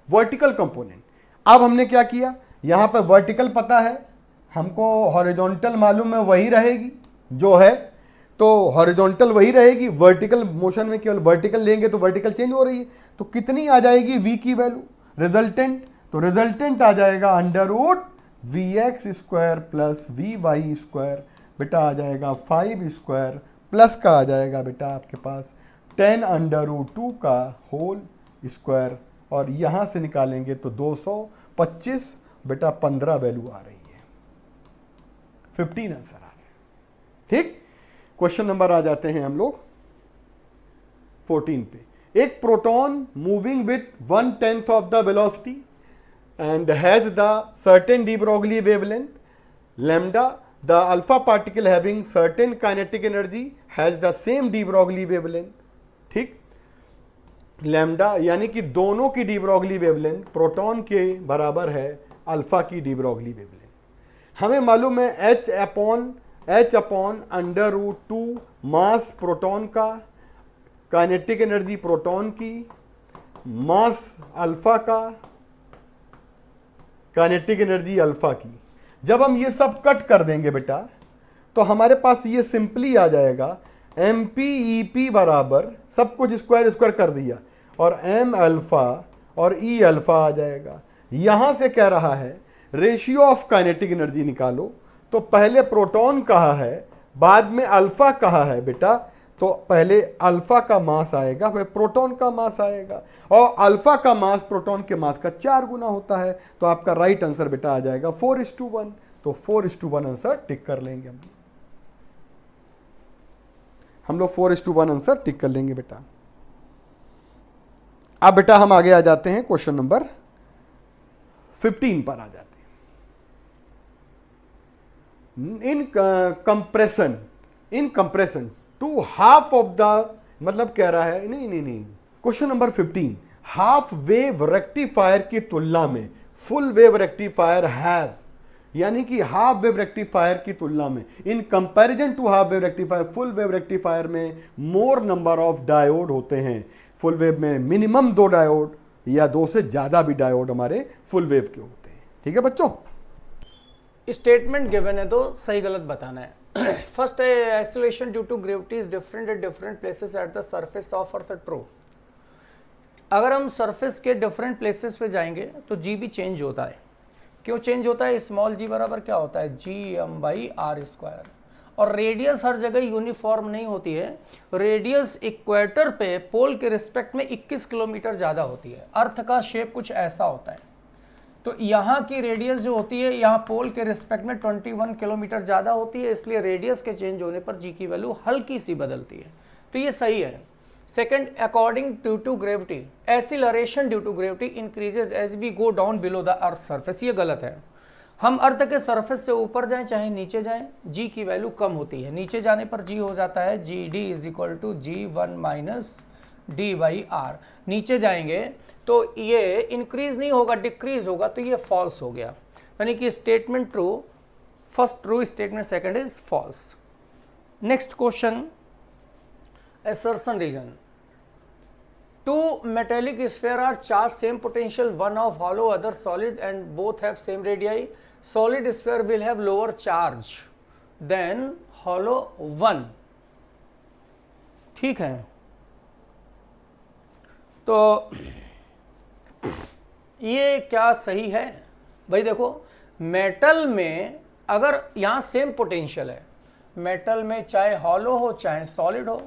वर्टिकल कंपोनेंट। अब हमने क्या किया, यहां पर वर्टिकल पता है हमको, हॉरिजॉन्टल मालूम है वही रहेगी जो है, तो हॉरिजॉन्टल वही रहेगी, वर्टिकल मोशन में केवल वर्टिकल लेंगे तो वर्टिकल चेंज हो रही है, तो कितनी आ जाएगी v की वैल्यू रिजल्टेंट, तो रिजल्टेंट आ जाएगा √vx² प्लस vy², बेटा आ जाएगा 5² प्लस का आ जाएगा बेटा आपके पास 10√2 का होल स्क्वायर, और यहां से निकालेंगे तो 225, बेटा 15 वैल्यू आ रही है, 15 आंसर आ रहा है। ठीक, क्वेश्चन नंबर आ जाते हैं हम लोग 14 पे। एक proton moving with 1/10 of the velocity and has the certain de Broglie wavelength lambda, the alpha particle having certain kinetic energy has the same de Broglie wavelength, ठीक। लैम्डा यानी कि दोनों की डी ब्रॉगली वेवलेंथ प्रोटॉन के बराबर है अल्फा की डी ब्रॉगली वेवलेंथ। हमें मालूम है एच अपॉन अंडर रूट 2 मास प्रोटॉन का, काइनेटिक एनर्जी प्रोटॉन की, मास अल्फा का, काइनेटिक एनर्जी अल्फा की। जब हम ये सब कट कर देंगे बेटा तो हमारे पास ये सिंपली आ जाएगा एम पी ई पी बराबर, सब कुछ स्क्वायर स्क्वायर कर दिया, और एम अल्फा और ई अल्फा आ जाएगा। यहां से कह रहा है रेशियो ऑफ काइनेटिक एनर्जी निकालो, तो पहले प्रोटॉन कहा है, बाद में अल्फा कहा है बेटा, तो पहले अल्फा का मास आएगा, फिर प्रोटॉन का मास आएगा, और अल्फा का मास प्रोटॉन के मास का 4 गुना होता है। तो आपका राइट आंसर बेटा आ जाएगा 4:1। तो 4:1 आंसर टिक कर लेंगे हम लोग 4:1 आंसर टिक कर लेंगे बेटा। अब बेटा हम आगे आ जाते हैं, क्वेश्चन नंबर 15 पर आ जाते हैं। In compression to half of the, मतलब कह रहा है नहीं, question number 15, half wave rectifier की तुलना में फुल वेव रेक्टिफायर हैव, यानी कि हाफ वेव रेक्टिफायर की तुलना में, in comparison to half wave rectifier, full wave rectifier में मोर नंबर ऑफ डायोड होते हैं। फुल वेव में मिनिमम 2 डायोड या 2 से ज्यादा भी डायोड हमारे फुल वेव के होते हैं। ठीक है बच्चों, स्टेटमेंट गिवन है तो सही गलत बताना है। First acceleration due to gravity is different at different places at the surface of earth, true. अगर हम सरफेस के डिफरेंट प्लेसेस पे जाएंगे तो जी भी चेंज होता है। क्यों चेंज होता है? स्मॉल जी बराबर क्या होता है? GM/r²। और रेडियस हर जगह यूनिफॉर्म नहीं होती है। रेडियस इक्वेटर पे पोल के रिस्पेक्ट में 21 किलोमीटर ज़्यादा होती है। अर्थ का शेप कुछ ऐसा होता है, तो यहाँ की रेडियस जो होती है यहाँ पोल के रिस्पेक्ट में 21 किलोमीटर ज़्यादा होती है, इसलिए रेडियस के चेंज होने पर जी की वैल्यू हल्की सी बदलती है, तो ये सही है। Second, according due to gravity, acceleration due to gravity increases as we go down below the earth surface, ये गलत है। हम अर्थ के सरफेस से ऊपर जाएं चाहे नीचे जाएं, जी की वैल्यू कम होती है। नीचे जाने पर जी हो जाता है GD = G1 - D/r। नीचे जाएंगे तो ये इंक्रीज नहीं होगा, डिक्रीज होगा, तो ये फॉल्स हो गया। यानी कि statement true, first true statement, second is false. Next question, assertion region. Two metallic sphere are charged same potential, one of hollow, other solid, and both have same radii. Solid sphere will have lower charge than hollow one. ठीक है, तो ये क्या सही है भाई? देखो, मेटल में अगर यहाँ सेम पोटेंशियल है, मेटल में चाहे हॉलो हो चाहे सॉलिड हो,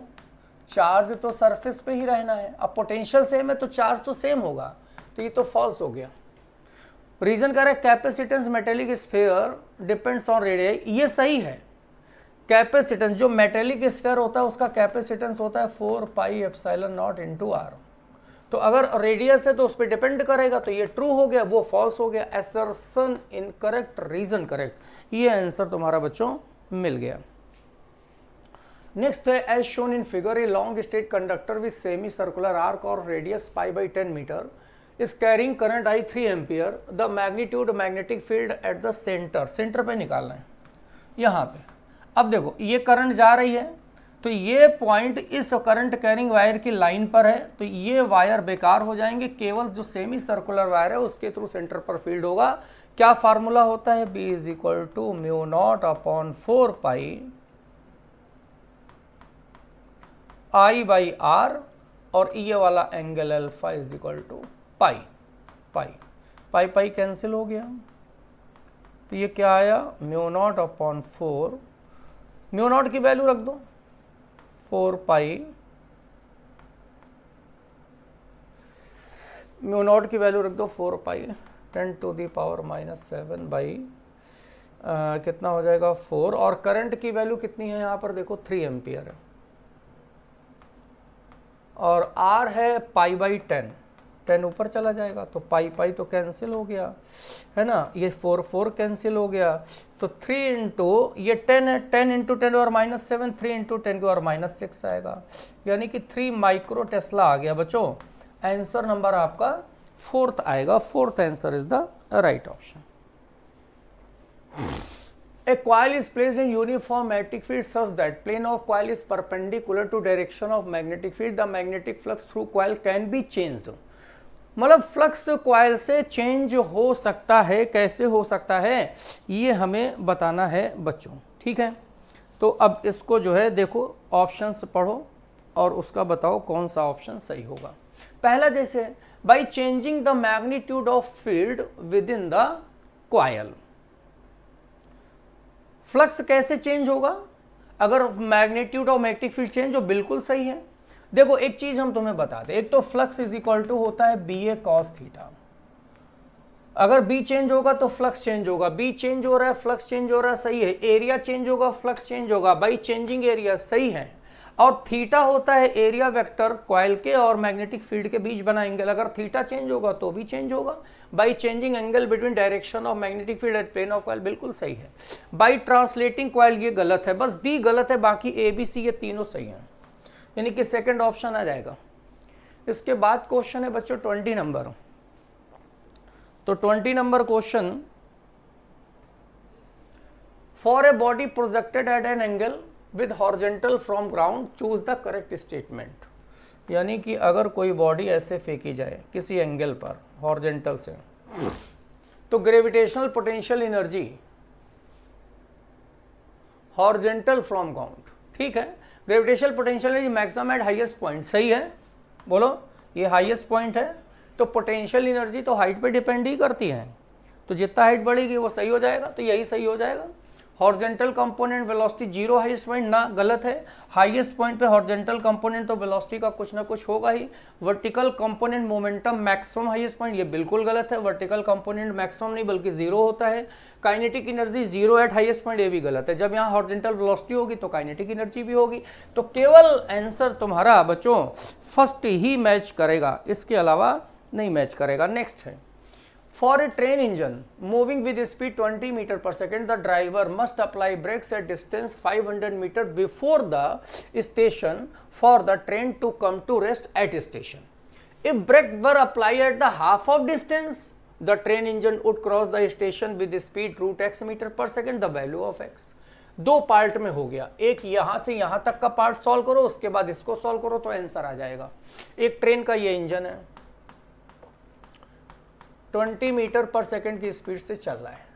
चार्ज तो सरफेस पे ही रहना है। अब पोटेंशियल सेम है तो चार्ज तो सेम होगा, तो ये तो फॉल्स हो गया। रीजन कह रहा है capacitance metallic sphere depends on radius, ये सही है। कैपेसिटेंस, जो मेटेलिक स्फीयर होता है उसका कैपेसिटेंस होता है 4πε0 × r। तो अगर रेडियस है तो उस पर डिपेंड करेगा, तो ये ट्रू हो गया, वो फॉल्स हो गया। असर्शन इनकरेक्ट, रीजन करेक्ट, ये आंसर तुम्हारा बच्चों मिल गया। नेक्स्ट है, as shown in figure, a long straight conductor with semi circular arc और radius π/10 metre is carrying current I3 ampere, the magnitude magnetic field at the centre, centre पे निकालना है यहाँ पे। अब देखो ये करंट जा रही है, तो ये पॉइंट इस करंट कैरिंग वायर की लाइन पर है, तो ये वायर बेकार हो जाएंगे, केवल जो सेमी सर्कुलर वायर है उसके थ्रू सेंटर पर फील्ड होगा। क्या फार्मूला होता है? B = μ0/4π I/r, और ये वाला एंगल अल्फा = पाई। पाई कैंसिल हो गया, तो ये क्या आया? μ0/4, μ0 की वैल्यू रख दो 4π, μ0 की वैल्यू रख दो 4π 10⁻⁻⁷ कितना हो जाएगा 4, और करंट की वैल्यू कितनी है यहाँ पर देखो 3 एम्पियर है, और R है π/10, 10 ऊपर चला जाएगा, तो पाई पाई तो कैंसिल हो गया, है ना, ये 4 4 कैंसिल हो गया, तो 3 इंटू ये 10 है, 10 इंटू 10 और -7, 3 इंटू 10 की और -6 आएगा, यानी कि 3 माइक्रो टेस्ला आ गया बच्चों। आंसर नंबर आपका 4th आएगा, 4th answer is the right option. A coil is placed in uniform magnetic field such that plane of coil is perpendicular to direction of magnetic field. The magnetic flux through coil can be changed. मतलब फ्लक्स कॉइल से चेंज हो सकता है, कैसे हो सकता है ये हमें बताना है बच्चों, ठीक है। तो अब इसको जो है देखो, ऑप्शंस पढ़ो और उसका बताओ कौन सा ऑप्शन सही होगा। पहला जैसे by changing the magnitude of field with in the coil, flux कैसे चेंज होगा, अगर magnitude of magnetic field change हो, बिल्कुल सही है। देखो एक चीज हम तुम्हें बताते हैं, एक तो फ्लक्स इज इक्वल टू होता है BA cos थीटा, अगर B चेंज होगा तो फ्लक्स चेंज होगा, B चेंज हो रहा है फ्लक्स चेंज हो रहा है, सही है, एरिया चेंज होगा फ्लक्स चेंज होगा, बाई चेंजिंग एरिया, सही है, और थीटा होता है एरिया वेक्टर कॉइल के और मैग्नेटिक फील्ड के बीच बना एंगल, अगर थीटा चेंज होगा तो भी चेंज होगा, by changing angle between direction of magnetic field at plane of coil, बिल्कुल सही है। बाई ट्रांसलेटिंग कॉइल ये गलत है, बस D गलत है, बाकी ABC ये तीनों सही हैं, यानी कि सेकंड ऑप्शन आ जाएगा। इसके बाद क्वेश्चन है बच्चों 20 नंबर, तो 20 number question, for a body projected at an angle with horizontal from ground choose the correct statement, यानी कि अगर कोई बॉडी ऐसे फेंकी जाए किसी एंगल पर हॉरिजॉन्टल से, तो gravitational potential energy horizontal from ground, ठीक है, gravitational potential energy maximum eight highest point, सही है, बोलो ये हाईएस्ट पॉइंट है, तो पोटेंशियल एनर्जी तो हाइट पे डिपेंड ही करती है, तो जितना हाइट बढ़ेगी वो सही हो जाएगा, तो यही सही हो जाएगा। Horizontal component velocity zero highest point ना, गलत है, हाईएस्ट पॉइंट पे हॉरिजॉन्टल कंपोनेंट तो वेलोसिटी का कुछ ना कुछ होगा ही। Vertical component momentum maximum highest point, ये बिल्कुल गलत है, वर्टिकल कंपोनेंट मैक्सिमम नहीं बल्कि जीरो होता है। Kinetic energy zero eight highest point, ये भी गलत है, जब यहाँ हॉरिजॉन्टल वेलोसिटी होगी तो काइनेटिक एनर्जी भी होगी, तो केवल आंसर तुम्हारा बच्चों फर्स्ट ही मैच करेगा, इसके अलावा नहीं मैच करेगा। नेक्स्ट है, for a train engine moving with speed 20 meter per second, the driver must apply brakes at distance 500 meter before the station for the train to come to rest at station. If brakes were applied at the half of distance, the train engine would cross the station with the speed root x meter per second, the value of x. दो पार्ट में हो गया, एक यहां से यहां तक का पार्ट सॉल्व करो, उसके बाद इसको सॉल्व करो तो आंसर आ जाएगा। एक ट्रेन का ये इंजन है, 20 मीटर पर सेकंड की स्पीड से चल रहा है,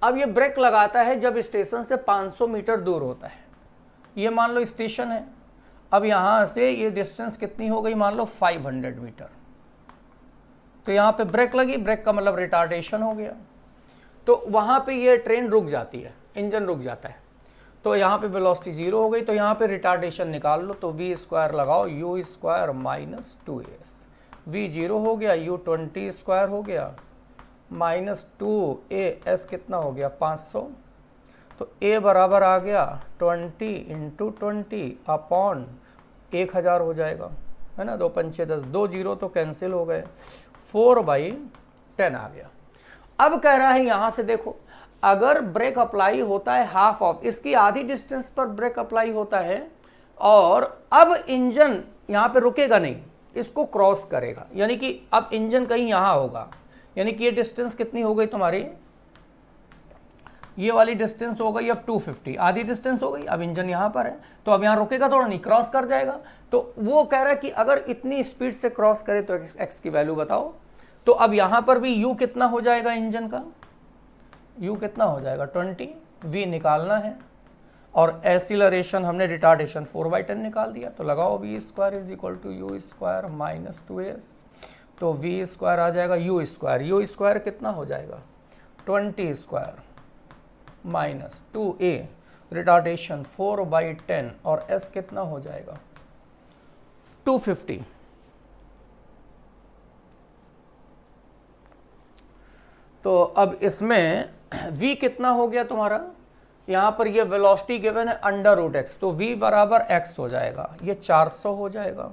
अब ये ब्रेक लगाता है जब स्टेशन से 500 मीटर दूर होता है, ये मान लो स्टेशन है, अब यहाँ से ये डिस्टेंस कितनी हो गई, मान लो 500 मीटर, तो यहाँ पे ब्रेक लगी, ब्रेक का मतलब रिटार्डेशन हो गया, तो वहाँ पे ये ट्रेन रुक जाती है, इंजन रुक जाता है, तो यहाँ पे वेलोसिटी जीरो हो गई, तो यहाँ पे रिटार्डेशन निकाल लो, तो v स्क्वायर लगाओ, u square minus 2as, v zero हो गया, u 20 स्क्वायर हो गया माइनस 2as कितना हो गया 500, तो a बराबर आ गया 20 इंटू 20 अपॉन 1000 हो जाएगा, है ना, 2 पंचे 10, 2 जीरो तो कैंसिल हो गए, 4/10 आ गया। अब कह रहा है यहाँ से देखो, अगर ब्रेक अप्लाई होता है हाफ ऑफ, इसकी आधी डिस्टेंस पर ब्रेक अप्लाई होता है, और अब इंजन यहाँ पे रुकेगा नहीं, इसको क्रॉस करेगा, यानी कि अब इंजन कहीं यहाँ होगा, यानी कि ये डिस्टेंस कितनी हो गई तुम्हारी, ये वाली डिस्टेंस हो गई अब 250, आधी डिस्टेंस हो गई, अब इंजन यहाँ पर है, तो अब यहाँ रुकेगा थोड़ा नहीं, क्रॉस कर जाएगा, तो वो कह रहा है कि अगर इतनी स्पीड से क्रॉस करे तो एक्स की वैल्यू बताओ, तो अब यहाँ पर भी u कितना हो जाएगा इंजन का, u कितना हो जाएगा 20, v निकालना है, और एसिलरेशन हमने रिटार्डेशन 4/10 निकाल दिया, तो लगाओ v square is equal to u square minus 2as, तो v स्क्वायर आ जाएगा u स्क्वायर कितना हो जाएगा 20 स्क्वायर माइनस 2a, रिटार्डेशन 4/10, और s कितना हो जाएगा 250। तो अब इसमें v कितना हो गया तुम्हारा, यहाँ पर ये वेलोसिटी गिवन है अंडर रूट एक्स, तो v बराबर x हो जाएगा, ये 400 हो जाएगा,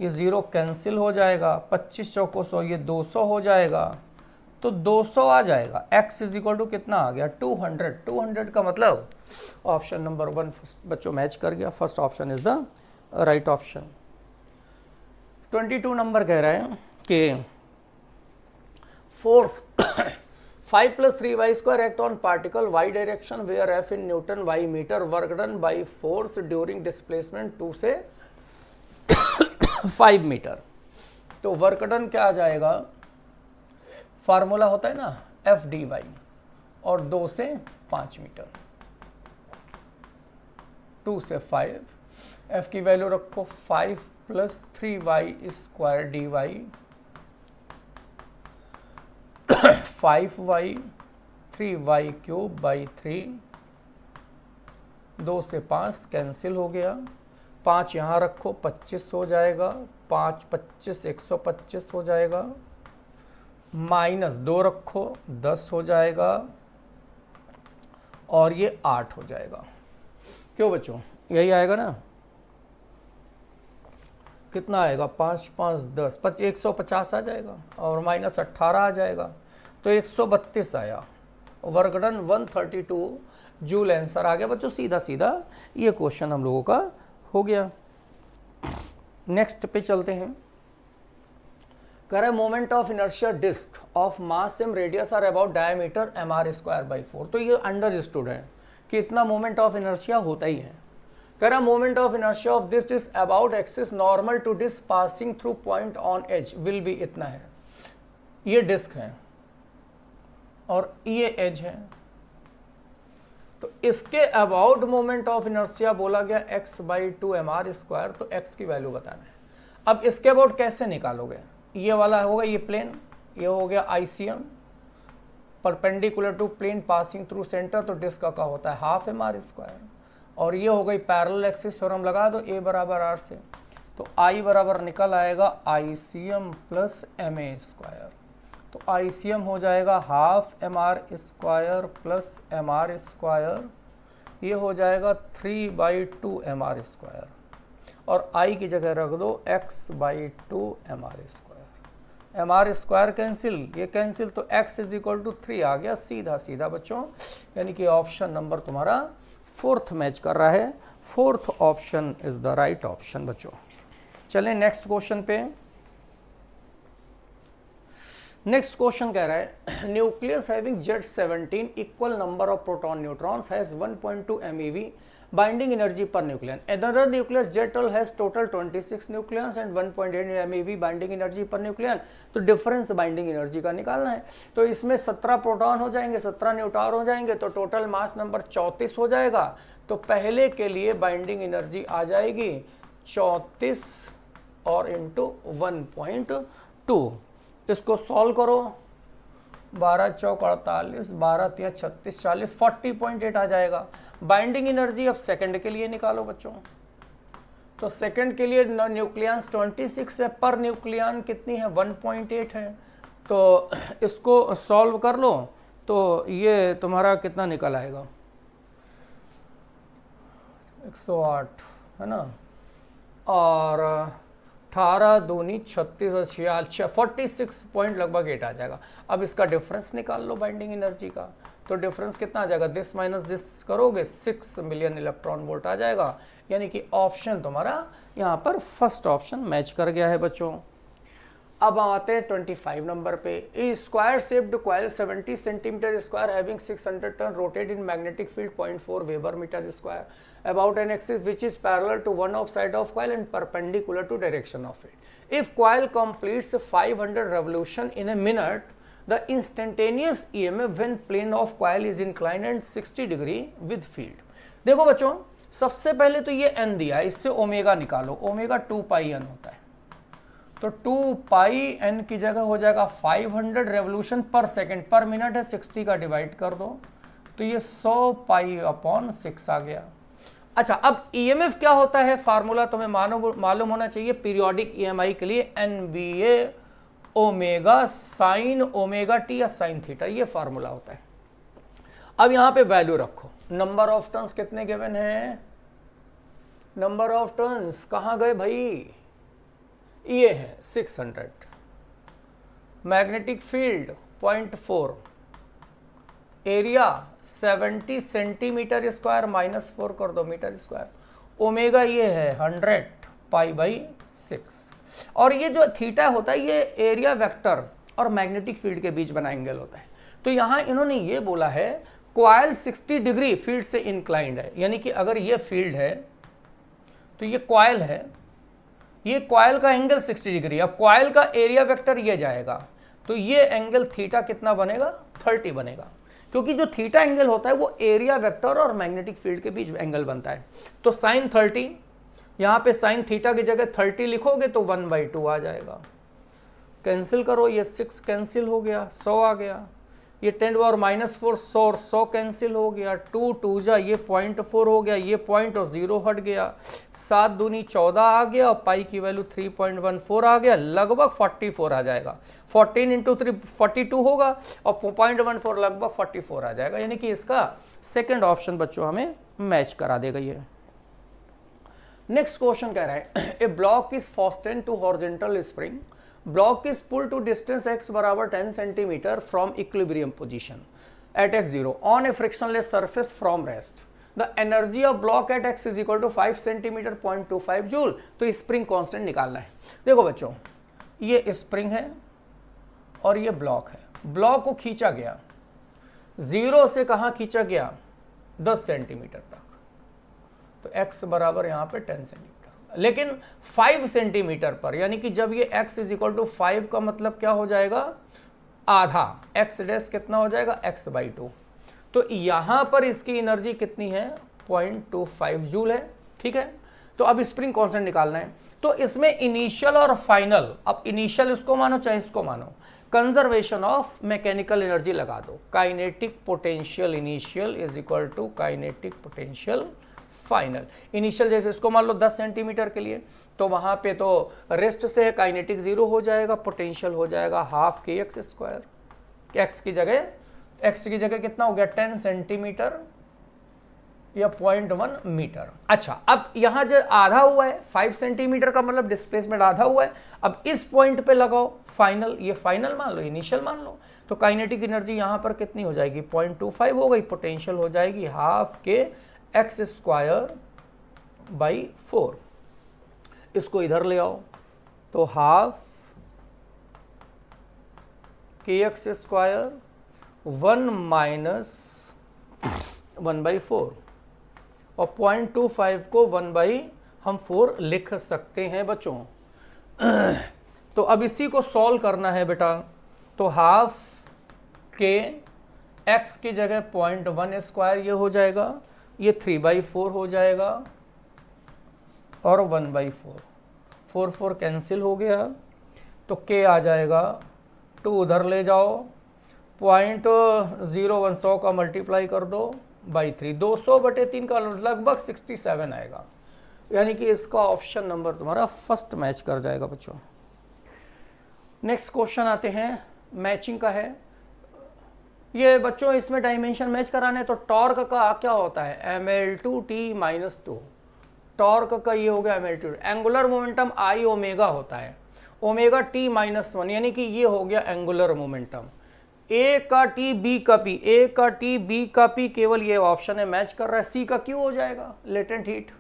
ये 0 कैंसिल हो जाएगा, 25 चौको 100, ये 200 हो जाएगा, तो 200 आ जाएगा। x इज इक्वल टू कितना आ गया 200। 200 का मतलब ऑप्शन नंबर 1 बच्चों मैच कर गया। First option is the right option. 22 number कह रहे हैं कि force 5 + 3y² act on particle y direction where f in Newton, y meter, work done by force during displacement 2 से 5 मीटर। तो वर्क डन क्या आ जाएगा, फार्मूला होता है ना एफ डी वाई, और 2 से 5 मीटर, 2 से 5, एफ की वैल्यू रखो 5 + 3y² dy 5y 3y³ 3, 2 से 5 कैंसिल हो गया, 5 यहाँ रखो 25 हो जाएगा, 5 25 125 हो जाएगा, -2 रखो 10 हो जाएगा, और ये 8 हो जाएगा। क्यों बच्चों, यही आएगा ना, कितना आएगा 5 5 10 150 आ जाएगा, और -18 आ जाएगा, तो 132 आया। वर्क डन 132 जूल आंसर आ गया बच्चों। सीधा सीधा ये क्वेश्चन हम लोगों का हो गया। नेक्स्ट पे चलते हैं। कह रहा है moment of inertia disc of mass M radius R about diameter mr²/4। तो ये अंडरस्टूड है कि इतना मोमेंट ऑफ इनर्शिया होता ही है। कह रहा moment of inertia of this disc about axis normal to disc passing through point on edge will be इतना है। ये डिस्क है और ये एज है, तो इसके अबाउट मोमेंट ऑफ इनर्शिया बोला गया x/2 mr², तो x की वैल्यू बताना है। अब इसके अबाउट कैसे निकालोगे, ये वाला होगा ये प्लेन, ये हो गया ICM perpendicular to plane passing through centre, तो डिस्क का होता है ½ mr², और ये हो गई पैरेलल एक्सिस, थ्योरम लगा दो A = R से, तो I बराबर निकल आएगा ICM + MA², तो ICM हो जाएगा ½ mr² + mr², ये हो जाएगा 3/2 mr², और I की जगह रख दो x/2 mr²। mr² कैंसिल, ये कैंसिल, तो x = 3 आ गया सीधा सीधा बच्चों, यानी कि ऑप्शन नंबर तुम्हारा 4th मैच कर रहा है। 4th option is the right option बच्चों। चलें नेक्स्ट क्वेश्चन पे। नेक्स्ट क्वेश्चन कह रहा है nucleus having Z17 equal number of proton neutrons has 1.2 MeV binding energy per nucleon. Another nucleus Z12 has total 26 nucleons and 1.8 MeV binding energy per nucleon. तो डिफरेंस बाइंडिंग एनर्जी का निकालना है। तो इसमें 17 प्रोटॉन हो जाएंगे, 17 न्यूट्रॉन हो जाएंगे, तो टोटल मास नंबर 34 हो जाएगा। तो पहले के लिए बाइंडिंग एनर्जी आ जाएगी 34 और इंटू 1.2। इसको सॉल्व करो, 12 चौक 48, 12 तिया 36, 40, 40.8 आ जाएगा। बाइंडिंग एनर्जी अब सेकंड के लिए निकालो बच्चों। तो सेकंड के लिए न्यूक्लियंस 26 है, पर न्यूक्लियन कितनी है 1.8 है। तो इसको सॉल्व कर लो, तो ये तुम्हारा कितना निकल आएगा 108 है ना, और 18 दूनी 36 और 46, 46 पॉइंट लगभग 8 आ जाएगा। अब इसका डिफरेंस निकाल लो बाइंडिंग एनर्जी का, तो डिफरेंस कितना आ जाएगा, दिस माइनस दिस करोगे 6 मिलियन इलेक्ट्रॉन वोल्ट आ जाएगा। यानी कि ऑप्शन तुम्हारा यहाँ पर फर्स्ट ऑप्शन मैच कर गया है बच्चों। अब आते हैं 25 नंबर पे। A square shaped coil 70 centimetre square having 600 turn rotate in magnetic field 0.4 weber metre square about an axis which is parallel to one of side of coil and perpendicular to direction of it. If coil completes 500 revolution in a minute, the instantaneous EMF when plane of coil is inclined and 60 degree with field। देखो बच्चों, सबसे पहले तो ये n दिया है, इससे ओमेगा निकालो, ओमेगा 2πn होता है, तो 2πn की जगह हो जाएगा 500 रेवोल्यूशन पर सेकेंड, पर मिनट है 60 का डिवाइड कर दो, तो ये 100π/6 आ गया। अच्छा, अब EMF क्या होता है, फार्मूला तुम्हें मालूम होना चाहिए पीरियोडिक EMI के लिए, NBA omega sine omega T या साइन थीटा, ये फार्मूला होता है। अब यहां पे वैल्यू रखो, नंबर ऑफ टर्न्स कितने गिवन है, नंबर ऑफ टर्न्स कहां गए भाई, ये है 600, magnetic field 0.4, area 70 centimetre square, -4 कर दो मीटर स्क्वायर, ओमेगा ये है 100 π/6। और ये जो थीटा होता है ये एरिया वेक्टर और मैग्नेटिक फील्ड के बीच बना एंगल होता है। तो यहाँ इन्होंने ये बोला है कॉइल 60 डिग्री फील्ड से इंक्लाइंड है, यानी कि अगर ये फील्ड है तो ये कॉइल है, ये कॉइल का एंगल 60 डिग्री। अब कॉइल का एरिया वेक्टर ये जाएगा तो ये एंगल थीटा कितना बनेगा, 30 बनेगा, क्योंकि जो थीटा एंगल होता है वो एरिया वेक्टर और मैग्नेटिक फील्ड के बीच एंगल बनता है। तो साइन 30, यहाँ पे साइन थीटा की जगह 30 लिखोगे तो 1/2 आ जाएगा। कैंसिल करो, ये 6 कैंसिल हो गया, 100 आ गया, ये 10⁻⁴ 100 और 100 कैंसिल हो गया, 2 2 जा, ये 0.4 हो गया, ये पॉइंट और 0 हट गया, 7 दूनी 14 आ गया और पाई की वैल्यू 3.14 आ गया, लगभग 44 आ जाएगा। 14 × 3 42 होगा और 0.14 लगभग 44 आ जाएगा, यानी कि इसका सेकंड ऑप्शन बच्चों हमें मैच करा देगा ये। नेक्स्ट क्वेश्चन कह रहा है a block is fasten to horizontal spring, block is pull to distance x बराबर 10 centimetre from equilibrium position at x0 on a frictionless surface from rest, the energy of block at x is equal to 5 centimetre 0.25 joule. तो स्प्रिंग कांस्टेंट निकालना है। देखो बच्चों, ये स्प्रिंग है और ये ब्लॉक है, ब्लॉक को खींचा गया 0 से कहाँ खींचा गया, 10 सेंटीमीटर तक, तो x बराबर यहाँ पे 10 सेंटीमीटर, लेकिन 5 सेंटीमीटर पर, यानी कि जब ये x इज इक्वल टू 5 का मतलब क्या हो जाएगा, आधा, x डैश कितना हो जाएगा, x/2। तो यहाँ पर इसकी एनर्जी कितनी है, 0.25 जूल है। ठीक है, तो अब स्प्रिंग कांस्टेंट निकालना है। तो इसमें इनिशियल और फाइनल, अब इनिशियल इसको मानो चाहे इसको मानो, कंजर्वेशन ऑफ मैकेनिकल एनर्जी लगा दो, kinetic potential initial is equal to kinetic potential final. Initial जैसे इसको मान लो 10 सेंटीमीटर के लिए, तो वहां पे तो रेस्ट से है, काइनेटिक 0 हो जाएगा, पोटेंशियल हो जाएगा ½ kx²। x की जगह कितना हो गया, 10 सेंटीमीटर या 0.1 मीटर। अच्छा, अब यहाँ जो आधा हुआ है, 5 सेंटीमीटर का मतलब डिस्प्लेसमेंट आधा हुआ है। अब इस पॉइंट पे लगाओ फाइनल, ये फाइनल मान लो, इनिशियल मान लो, तो काइनेटिक एनर्जी यहाँ पर कितनी हो जाएगी, 0.25 हो गई, पोटेंशियल हो जाएगी ½ kx²/4। इसको इधर ले आओ तो ½ kx² 1 - 1/4 और 0.25 को 1/4 लिख सकते हैं बच्चों। तो अब इसी को सॉल्व करना है बेटा, तो ½ x की जगह 0.1² ये हो जाएगा, ये 3/4 हो जाएगा और 1/4, 4 कैंसिल हो गया, तो k आ जाएगा, 2 उधर ले जाओ, 0.01 100 का मल्टीप्लाई कर दो /3, 200/3 का लगभग 67 आएगा, यानी कि इसका ऑप्शन नंबर तुम्हारा फर्स्ट मैच कर जाएगा बच्चों। नेक्स्ट क्वेश्चन आते हैं, मैचिंग का है ये बच्चों। इसमें डायमेंशन मैच कराने, तो टॉर्क का क्या होता है, mL2t-2, टॉर्क का ये हो गया mL2, angular momentum I omega होता है, ओमेगा t-1, यानी कि ये हो गया एंगुलर मोमेंटम। A का t B का P, A का t B का P, केवल ये ऑप्शन है मैच कर रहा है। C का Q हो जाएगा लेटेंट हीट,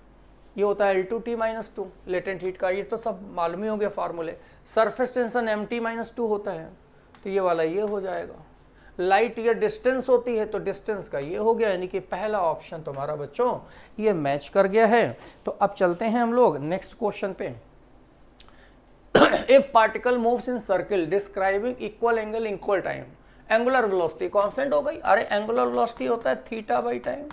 ये होता है L2t-2 लेटेंट हीट का, ये तो सब मालूम ही हो गया फार्मूले। सरफेस टेंशन mt-2 होता है, तो ये वाला ये हो जाएगा। लाइट या डिस्टेंस होती है तो डिस्टेंस का ये हो गया, यानी कि पहला ऑप्शन तुम्हारा बच्चों ये मैच कर गया है। तो अब चलते हैं हम लोग नेक्स्ट क्वेश्चन पे। If particle moves in circle describing equal angle equal time, angular velocity constant हो गई। अरे एंगुलर वेलोसिटी होता है θ/टाइम,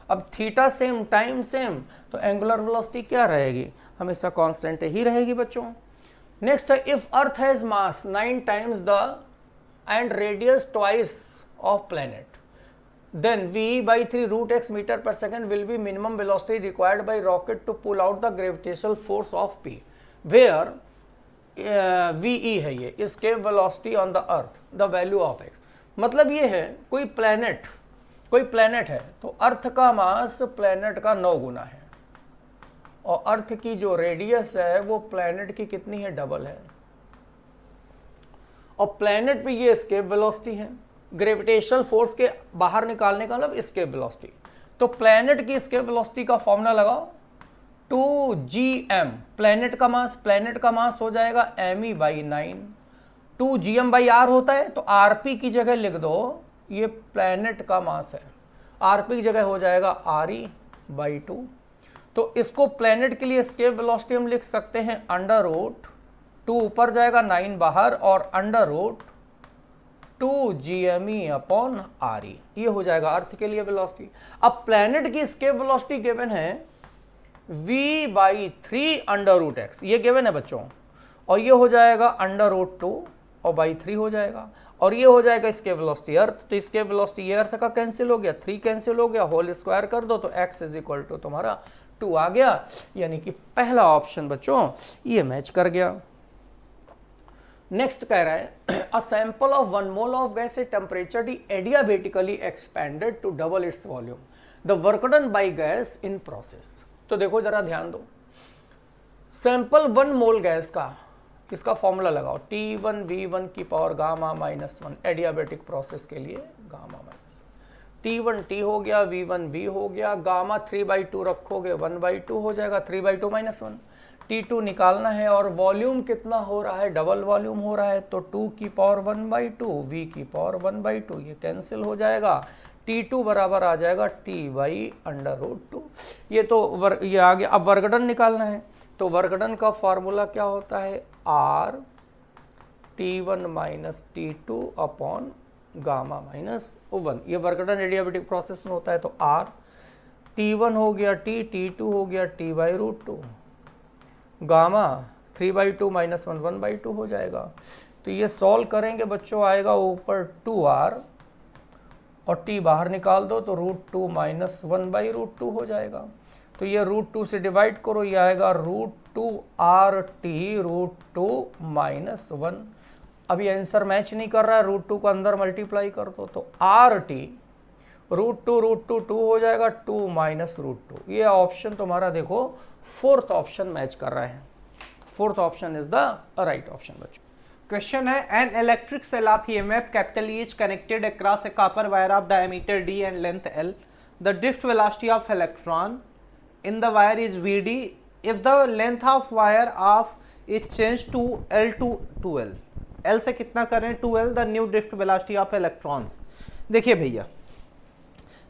अब थीटा सेम टाइम सेम, तो एंगुलर वेलोसिटी क्या रहेगी, हमेशा कांस्टेंट ही रहेगी बच्चों। नेक्स्ट है, if earth has mass 9 times the and radius twice of planet, then v/3 √x meter per second will be minimum velocity required by rocket to pull out the gravitational force of P, where ve है ये escape velocity on the earth, the value of x। मतलब ये है कोई प्लेनेट है, तो अर्थ का मास प्लेनेट का 9 गुना है, और अर्थ की जो रेडियस है वो प्लैनेट की कितनी है, डबल है। और प्लैनेट पे ये एस्केप वेलोसिटी है, ग्रेविटेशनल फोर्स के बाहर निकालने का मतलब एस्केप वेलोसिटी। तो प्लैनेट की एस्केप वेलोसिटी का फॉर्मूला लगाओ 2gm, प्लैनेट का मास हो जाएगा me/9। 2gm/r होता है, तो rp की जगह लिख दो, ये प्लैनेट का मास है, rp की जगह हो जाएगा re/2। तो इसको प्लैनेट के लिए एस्केप वेलोसिटी हम लिख सकते हैं √2 ऊपर जाएगा 9 बाहर और √2gme/re, ये हो जाएगा अर्थ के लिए वेलोसिटी। अब प्लैनेट की एस्केप वेलोसिटी गिवन है v/3 ये गिवन है बच्चों, और ये हो जाएगा √2 और /3 हो जाएगा, और ये हो जाएगा एस्केप वेलोसिटी अर्थ। तो एस्केप वेलोसिटी ये अर्थ का कैंसिल हो गया, 3 कैंसिल हो गया, होल स्क्वायर कर दो तो x = तुम्हारा 2 आ गया, यानी कि पहला ऑप्शन बच्चों ये मैच कर गया। नेक्स्ट कह रहा है a sample of 1 mole of gas at temperature D adiabatically expanded to double its volume, the work done by gas in process. तो देखो जरा ध्यान दो, सैंपल 1 मोल गैस का इसका फॉर्मूला लगाओ T1V1 की पावर गामा-1 एडियाबेटिक प्रोसेस के लिए गामा-, T1 T हो गया, V1 V हो गया, गामा 3/2 रखोगे 1/2 हो जाएगा, 3/2 - 1, T2 निकालना है और वॉल्यूम कितना हो रहा है, डबल वॉल्यूम हो रहा है, तो 2 की पावर 1/2 V की पावर 1/2 ये कैंसिल हो जाएगा, T2 बराबर आ जाएगा T/√2। ये तो ये आ गया। अब वर्क डन निकालना है, तो वर्क डन का फार्मूला क्या होता है, R T1 - T2 अपॉन गामा-1। ये वर्क डन एडियाबेटिक प्रोसेस में होता है, तो R T1 हो गया T, T2 हो गया T/√2, गामा 3/2 - 1 1/2 हो जाएगा। तो ये सॉल्व करेंगे बच्चों, आएगा ऊपर 2R और T बाहर निकाल दो तो √2 - 1/√2 हो जाएगा। तो ये √2 से डिवाइड करो, ये आएगा √2RT √2 - 1। अब ये आंसर मैच नहीं कर रहा है, √2 को अंदर मल्टीप्लाई कर दो तो RT √2 2 हो जाएगा, 2 - √2। ये ऑप्शन तुम्हारा देखो फोर्थ ऑप्शन मैच कर रहा है, fourth option is the right option बच्चों। क्वेश्चन है an electric cell of EMF capital E is connected across a copper wire of diameter D and length L. The drift velocity of electron in the wire is Vd if the length of wire of is changed to L to 2L. L से कितना करें 2L, the new drift velocity of electrons. देखिए भैया,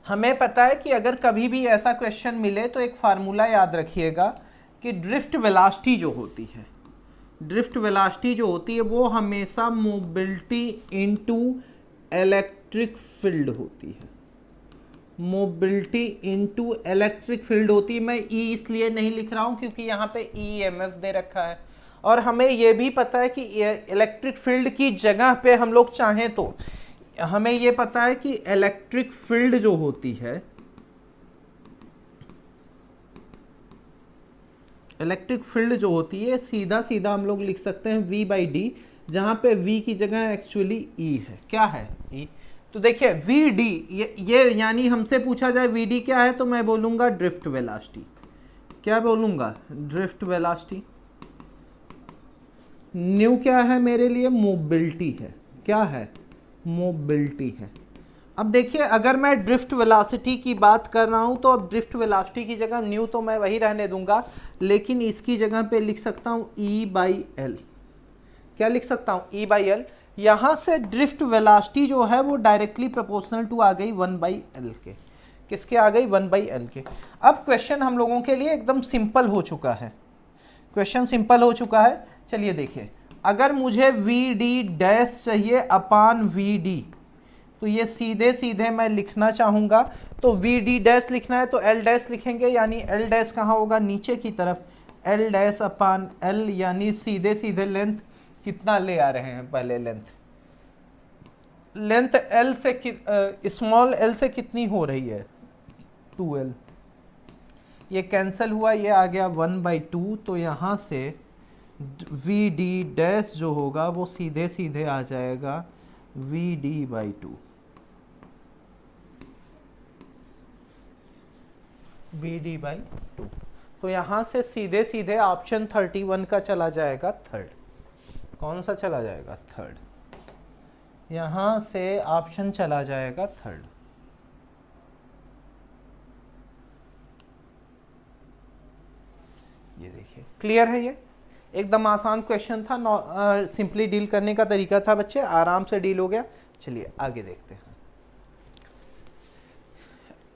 हमें पता है कि अगर कभी भी ऐसा क्वेश्चन मिले तो एक फार्मूला याद रखिएगा कि ड्रिफ्ट वेलोसिटी जो होती है, ड्रिफ्ट वेलोसिटी जो होती है वो हमेशा मोबिलिटी इनटू इलेक्ट्रिक फील्ड होती है, मोबिलिटी इनटू इलेक्ट्रिक फील्ड होती है। मैं E इसलिए नहीं लिख रहा हूँ क्योंकि यहाँ पे EMF दे रखा है, और हमें ये भी पता है कि इलेक्ट्रिक फील्ड की जगह पे हम लोग चाहें तो हमें ये पता है कि इलेक्ट्रिक फील्ड जो होती है, इलेक्ट्रिक फील्ड जो होती है सीधा सीधा हम लोग लिख सकते हैं V/D, जहाँ पे V की जगह एक्चुअली E है। क्या है E? तो देखिए VD ये यानी हमसे पूछा जाए VD क्या है तो मैं बोलूँगा ड्रिफ्ट वेलोसिटी। क्या बोलूँगा? Drift velocity. न्यू क्या है मेरे लिए? मोबिलिटी है। क्या है? मोबिलिटी है। अब देखिए अगर मैं ड्रिफ्ट वेलोसिटी की बात कर रहा हूँ तो अब ड्रिफ्ट वेलोसिटी की जगह न्यू तो मैं वही रहने दूंगा, लेकिन इसकी जगह पे लिख सकता हूँ E/L। क्या लिख सकता हूँ? E/L। यहाँ से ड्रिफ्ट वेलोसिटी जो है वो डायरेक्टली प्रोपोर्शनल टू आ गई 1/L के। किसके आ गई? 1/L के। अब क्वेश्चन हम लोगों के लिए एकदम सिंपल हो चुका है, क्वेश्चन सिंपल हो चुका है। चलिए देखिए, अगर मुझे VD' चाहिए अपान VD, तो ये सीधे सीधे मैं लिखना चाहूँगा, तो VD' लिखना है तो L' लिखेंगे, यानी L' कहाँ होगा? नीचे की तरफ, L' अपान L, यानी सीधे सीधे लेंथ कितना ले आ रहे हैं? पहले लेंथ L से स्मॉल l से कितनी हो रही है? 2L। ये कैंसिल हुआ, ये आ गया 1/2, तो यहाँ से VD' जो होगा वो सीधे सीधे आ जाएगा VD/2। VD/2। तो यहां से सीधे सीधे ऑप्शन 31 का चला जाएगा थर्ड। कौन सा चला जाएगा? थर्ड। यहां से ऑप्शन चला जाएगा थर्ड। ये देखिए, क्लियर है? ये एकदम आसान क्वेश्चन था, सिंपली डील करने का तरीका था बच्चे, आराम से डील हो गया। चलिए आगे देखते हैं।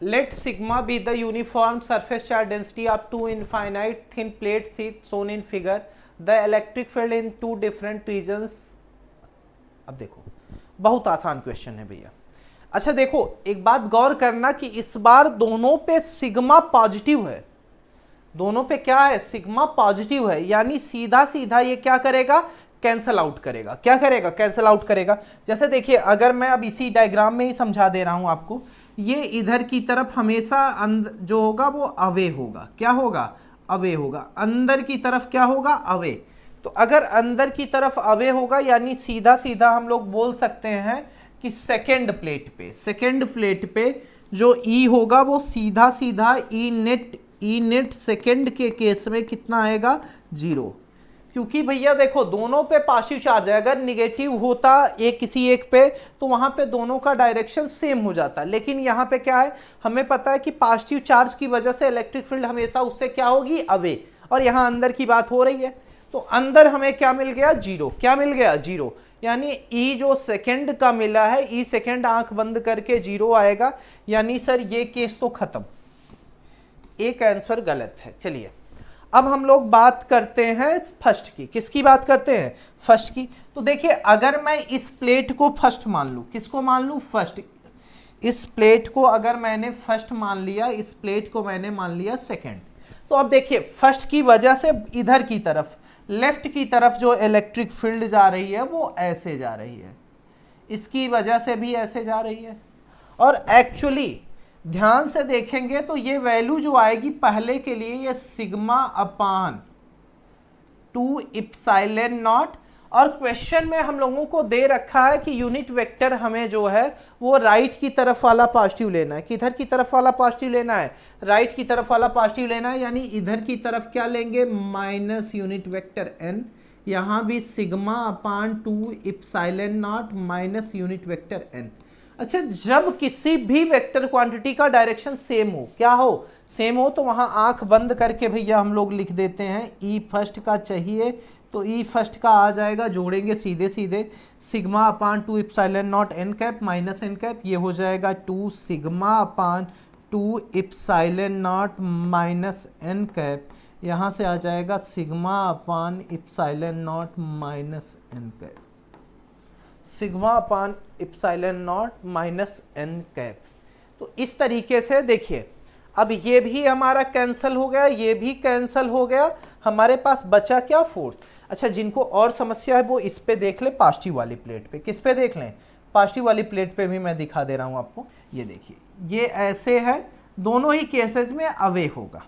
Let sigma be the uniform surface charge density of two infinite thin plate sheets shown in figure. The electric field in two different regions. अब देखो, बहुत आसान क्वेश्चन है भैया। अच्छा देखो, एक बात गौर करना कि इस बार दोनों पे सिग्मा पॉजिटिव है। दोनों पे क्या है? सिग्मा पॉजिटिव है, यानी सीधा सीधा ये क्या करेगा? कैंसल आउट करेगा। क्या करेगा? कैंसल आउट करेगा। जैसे देखिए, अगर मैं अब इसी डायग्राम में ही समझा दे रहा हूं आपको, ये इधर की तरफ हमेशा जो होगा वो अवे होगा। क्या होगा? अवे होगा। अंदर की तरफ क्या होगा? अवे। तो अगर अंदर की तरफ अवे होगा, यानी सीधा सीधा हम लोग बोल सकते हैं कि सेकेंड प्लेट पे जो ई होगा वो सीधा सीधा ई नेट सेकेंड के केस में कितना आएगा? 0। क्योंकि भैया देखो, दोनों पे पॉजिटिव चार्ज है। अगर निगेटिव होता एक किसी एक पे तो वहां पे दोनों का डायरेक्शन सेम हो जाता, लेकिन यहाँ पे क्या है, हमें पता है कि पॉजिटिव चार्ज की वजह से इलेक्ट्रिक फील्ड हमेशा उससे क्या होगी? अवे। और यहाँ अंदर की बात हो रही है, तो अंदर हमें क्या मिल गया? 0। क्या मिल गया? 0। यानी ई जो सेकेंड का मिला है, ई सेकेंड आंख बंद करके 0 आएगा। यानी सर ये केस तो खत्म, एक आंसर गलत है। चलिए अब हम लोग बात करते हैं फर्स्ट की। किसकी बात करते हैं? फर्स्ट की। तो देखिए, अगर मैं इस प्लेट को फर्स्ट मान लूं, किसको मान लूं? फर्स्ट। इस प्लेट को अगर मैंने फर्स्ट मान लिया, इस प्लेट को मैंने मान लिया सेकंड, तो अब देखिए फर्स्ट की वजह से इधर की तरफ, लेफ्ट की तरफ जो इलेक्ट्रिक फील्ड जा रही है वो ऐसे जा रही है, इसकी वजह से भी ऐसे जा रही है। और एक्चुअली ध्यान से देखेंगे तो ये वैल्यू जो आएगी पहले के लिए, ये सिग्मा अपान 2 इप्सिलॉन नॉट। और क्वेश्चन में हम लोगों को दे रखा है कि यूनिट वेक्टर हमें जो है वो राइट की तरफ वाला पॉजिटिव लेना है। किधर की तरफ वाला पॉजिटिव लेना है? राइट की तरफ वाला पॉजिटिव लेना है। यानी इधर की तरफ क्या लेंगे? Minus unit vector n। यहां भी sigma upon 2 epsilon naught minus unit vector n। अच्छा, जब किसी भी वेक्टर क्वांटिटी का डायरेक्शन सेम हो, क्या हो? सेम हो, तो वहां आंख बंद करके भैया हम लोग लिख देते हैं ई फर्स्ट का चाहिए तो ई फर्स्ट का आ जाएगा, जोड़ेंगे सीधे सीधे, sigma upon 2 epsilon naught n cap minus n cap, ये हो जाएगा 2 sigma upon 2 epsilon naught minus n cap, यहाँ से आ जाएगा sigma upon epsilon naught minus n cap, sigma upon epsilon naught minus n cap. तो इस तरीके से देखिए, अब ये भी हमारा कैंसिल हो गया, ये भी कैंसिल हो गया, हमारे पास बचा क्या? फोर्थ। अच्छा, जिनको और समस्या है वो इस पे देख ले, पॉजिटिव वाली प्लेट पे। किस पे देख लें? पॉजिटिव वाली प्लेट पे भी मैं दिखा दे रहा हूं आपको। ये देखिए, ये ऐसे है, दोनों ही केसेस में अवे होगा।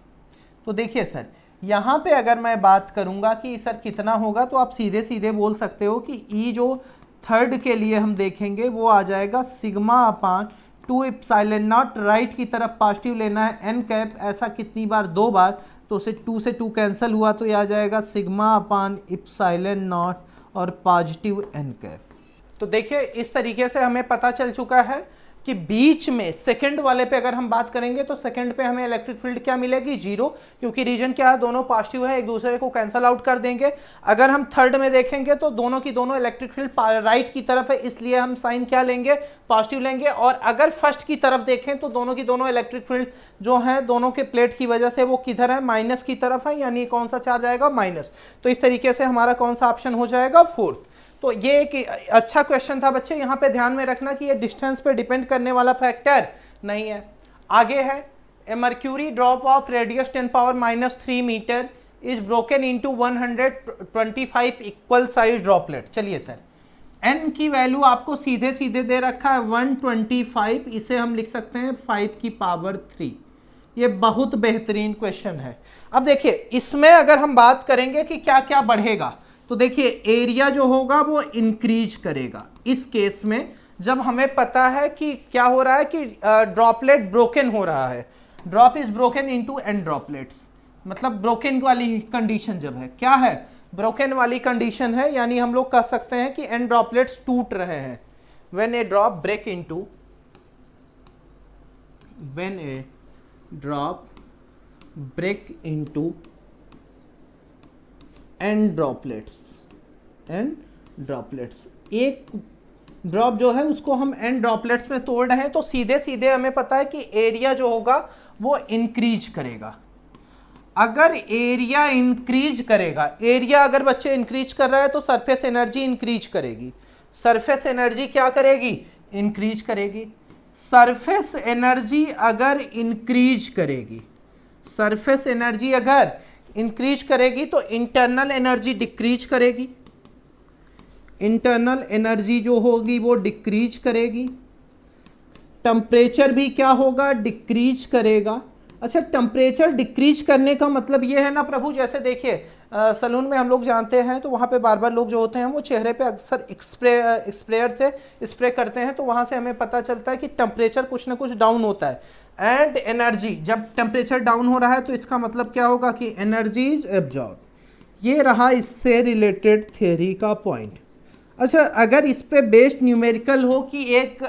तो देखिए सर, यहाँ पे अगर मैं बात करूंगा कि सर कितना होगा, तो आप सीधे सीधे बोल सकते हो कि ई जो थर्ड के लिए हम देखेंगे वो आ जाएगा sigma upon 2 epsilon not, right की तरफ पॉजिटिव लेना है एन कैप, ऐसा कितनी बार? 2 बार, तो उसे 2 से 2 कैंसिल हुआ, तो ये आ जाएगा सिग्मा अपान इप्सिलॉन नॉट और पॉजिटिव एन कैप। तो देखिए इस तरीके से हमें पता चल चुका है कि बीच में सेकंड वाले पे अगर हम बात करेंगे तो सेकंड पे हमें इलेक्ट्रिक फील्ड क्या मिलेगी? 0, क्योंकि रीजन क्या है? दोनों पॉजिटिव है, एक दूसरे को कैंसिल आउट कर देंगे। अगर हम थर्ड में देखेंगे तो दोनों की दोनों इलेक्ट्रिक फील्ड राइट की तरफ है, इसलिए हम साइन क्या लेंगे? पॉजिटिव लेंगे। और अगर फर्स्ट की तरफ देखें तो दोनों की दोनों इलेक्ट्रिक फील्ड जो है दोनों के प्लेट की वजह से वो किधर है? माइनस की तरफ है, यानी कौन सा चार्ज आएगा? माइनस। तो इस तरीके से हमारा कौन सा ऑप्शन हो जाएगा? फोर्थ। तो ये एक अच्छा क्वेश्चन था बच्चे, यहाँ पे ध्यान में रखना कि ये डिस्टेंस पे डिपेंड करने वाला फैक्टर नहीं है। आगे है, a mercury drop of radius 10⁻³ metre is broken into 125 equal size droplet. चलिए सर, n की वैल्यू आपको सीधे सीधे दे रखा है 125, इसे हम लिख सकते हैं 5 की पावर 3। ये बहुत बेहतरीन क्वेश्चन है। अब देखिए, इसमें अगर हम बात करेंगे कि क्या क्या बढ़ेगा, तो देखिए एरिया जो होगा वो इंक्रीज करेगा। इस केस में जब हमें पता है कि क्या हो रहा है कि ड्रॉपलेट ब्रोकन हो रहा है, drop is broken into n droplets, मतलब ब्रोकन वाली कंडीशन जब है, क्या है, ब्रोकन वाली कंडीशन है, यानी हम लोग कह सकते हैं कि n ड्रॉपलेट्स टूट रहे हैं। When a drop break into, when a drop break into n droplets, एक ड्रॉप जो है उसको हम n ड्रॉपलेट्स में तोड़ रहे हैं, तो सीधे सीधे हमें पता है कि एरिया जो होगा वो इंक्रीज करेगा। अगर एरिया इंक्रीज करेगा, एरिया अगर बच्चे इंक्रीज कर रहा है तो सरफेस एनर्जी इंक्रीज करेगी। सरफेस एनर्जी क्या करेगी, इंक्रीज करेगी। सरफेस एनर्जी अगर इंक्रीज करेगी, सरफेस एनर्जी अगर इंक्रीज करेगी तो इंटरनल एनर्जी डिक्रीज करेगी। इंटरनल एनर्जी जो होगी वो डिक्रीज करेगी। टेम्परेचर भी क्या होगा, डिक्रीज करेगा। अच्छा, टेम्परेचर डिक्रीज करने का मतलब ये है ना प्रभु, जैसे देखिए सलून में हम लोग जानते हैं तो वहाँ पे बार बार लोग जो होते हैं वो चेहरे पे अक्सर स्प्रेयर से स्प्रे करते हैं, तो वहाँ से हमें पता चलता है कि टेम्परेचर कुछ ना कुछ डाउन होता है। एंड एनर्जी, जब टेम्परेचर डाउन हो रहा है तो इसका मतलब क्या होगा कि एनर्जी इज एब्जॉर्ब। ये रहा इससे रिलेटेड थ्योरी का पॉइंट। अच्छा, अगर इस पे बेस्ड न्यूमेरिकल हो कि एक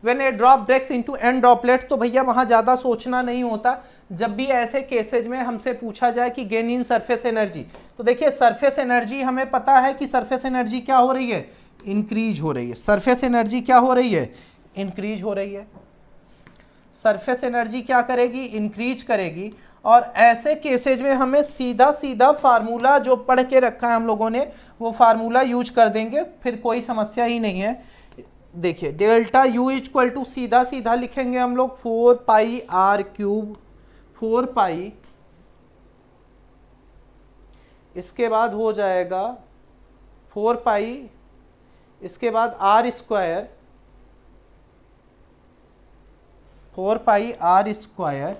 when a drop breaks into n droplets, तो भैया वहाँ ज़्यादा सोचना नहीं होता। जब भी ऐसे केसेज में हमसे पूछा जाए कि गेन इन सरफेस एनर्जी, तो देखिए सरफेस एनर्जी हमें पता है कि सरफेस एनर्जी क्या हो रही है, इंक्रीज हो रही है। सरफेस एनर्जी क्या हो रही है, इंक्रीज हो रही है। सरफेस एनर्जी क्या करेगी, इंक्रीज करेगी। और ऐसे केसेज में हमें सीधा सीधा फार्मूला जो पढ़ के रखा है हम लोगों ने वो फार्मूला यूज कर देंगे, फिर कोई समस्या ही नहीं है। देखिए डेल्टा यू इक्वल टू सीधा सीधा लिखेंगे हम लोग 4 पाई आर क्यूब, 4 पाई, इसके बाद हो जाएगा 4 पाई, इसके बाद R square, 4 pi R square,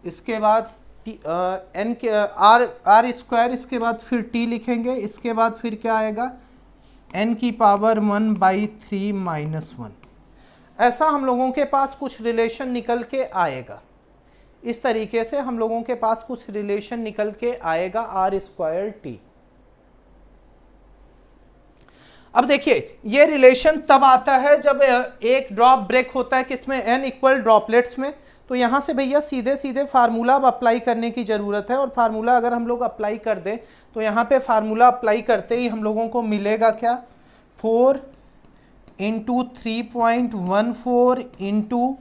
इसके बाद एन के आर स्क्वायर, इसके बाद फिर टी लिखेंगे, इसके बाद फिर क्या आएगा n की पावर 1/3 - 1। ऐसा हम लोगों के पास कुछ रिलेशन निकल के आएगा। इस तरीके से हम लोगों के पास कुछ रिलेशन निकल के आएगा आर स्क्वायर टी। अब देखिए ये रिलेशन तब आता है जब एक ड्रॉप ब्रेक होता है किसमें, n इक्वल ड्रॉपलेट्स में। तो यहाँ से भैया सीधे सीधे फार्मूला अब अप्लाई करने की ज़रूरत है। और फार्मूला अगर हम लोग अप्लाई कर दें तो यहाँ पे फार्मूला अप्लाई करते ही हम लोगों को मिलेगा क्या, 4 × 3.14 ×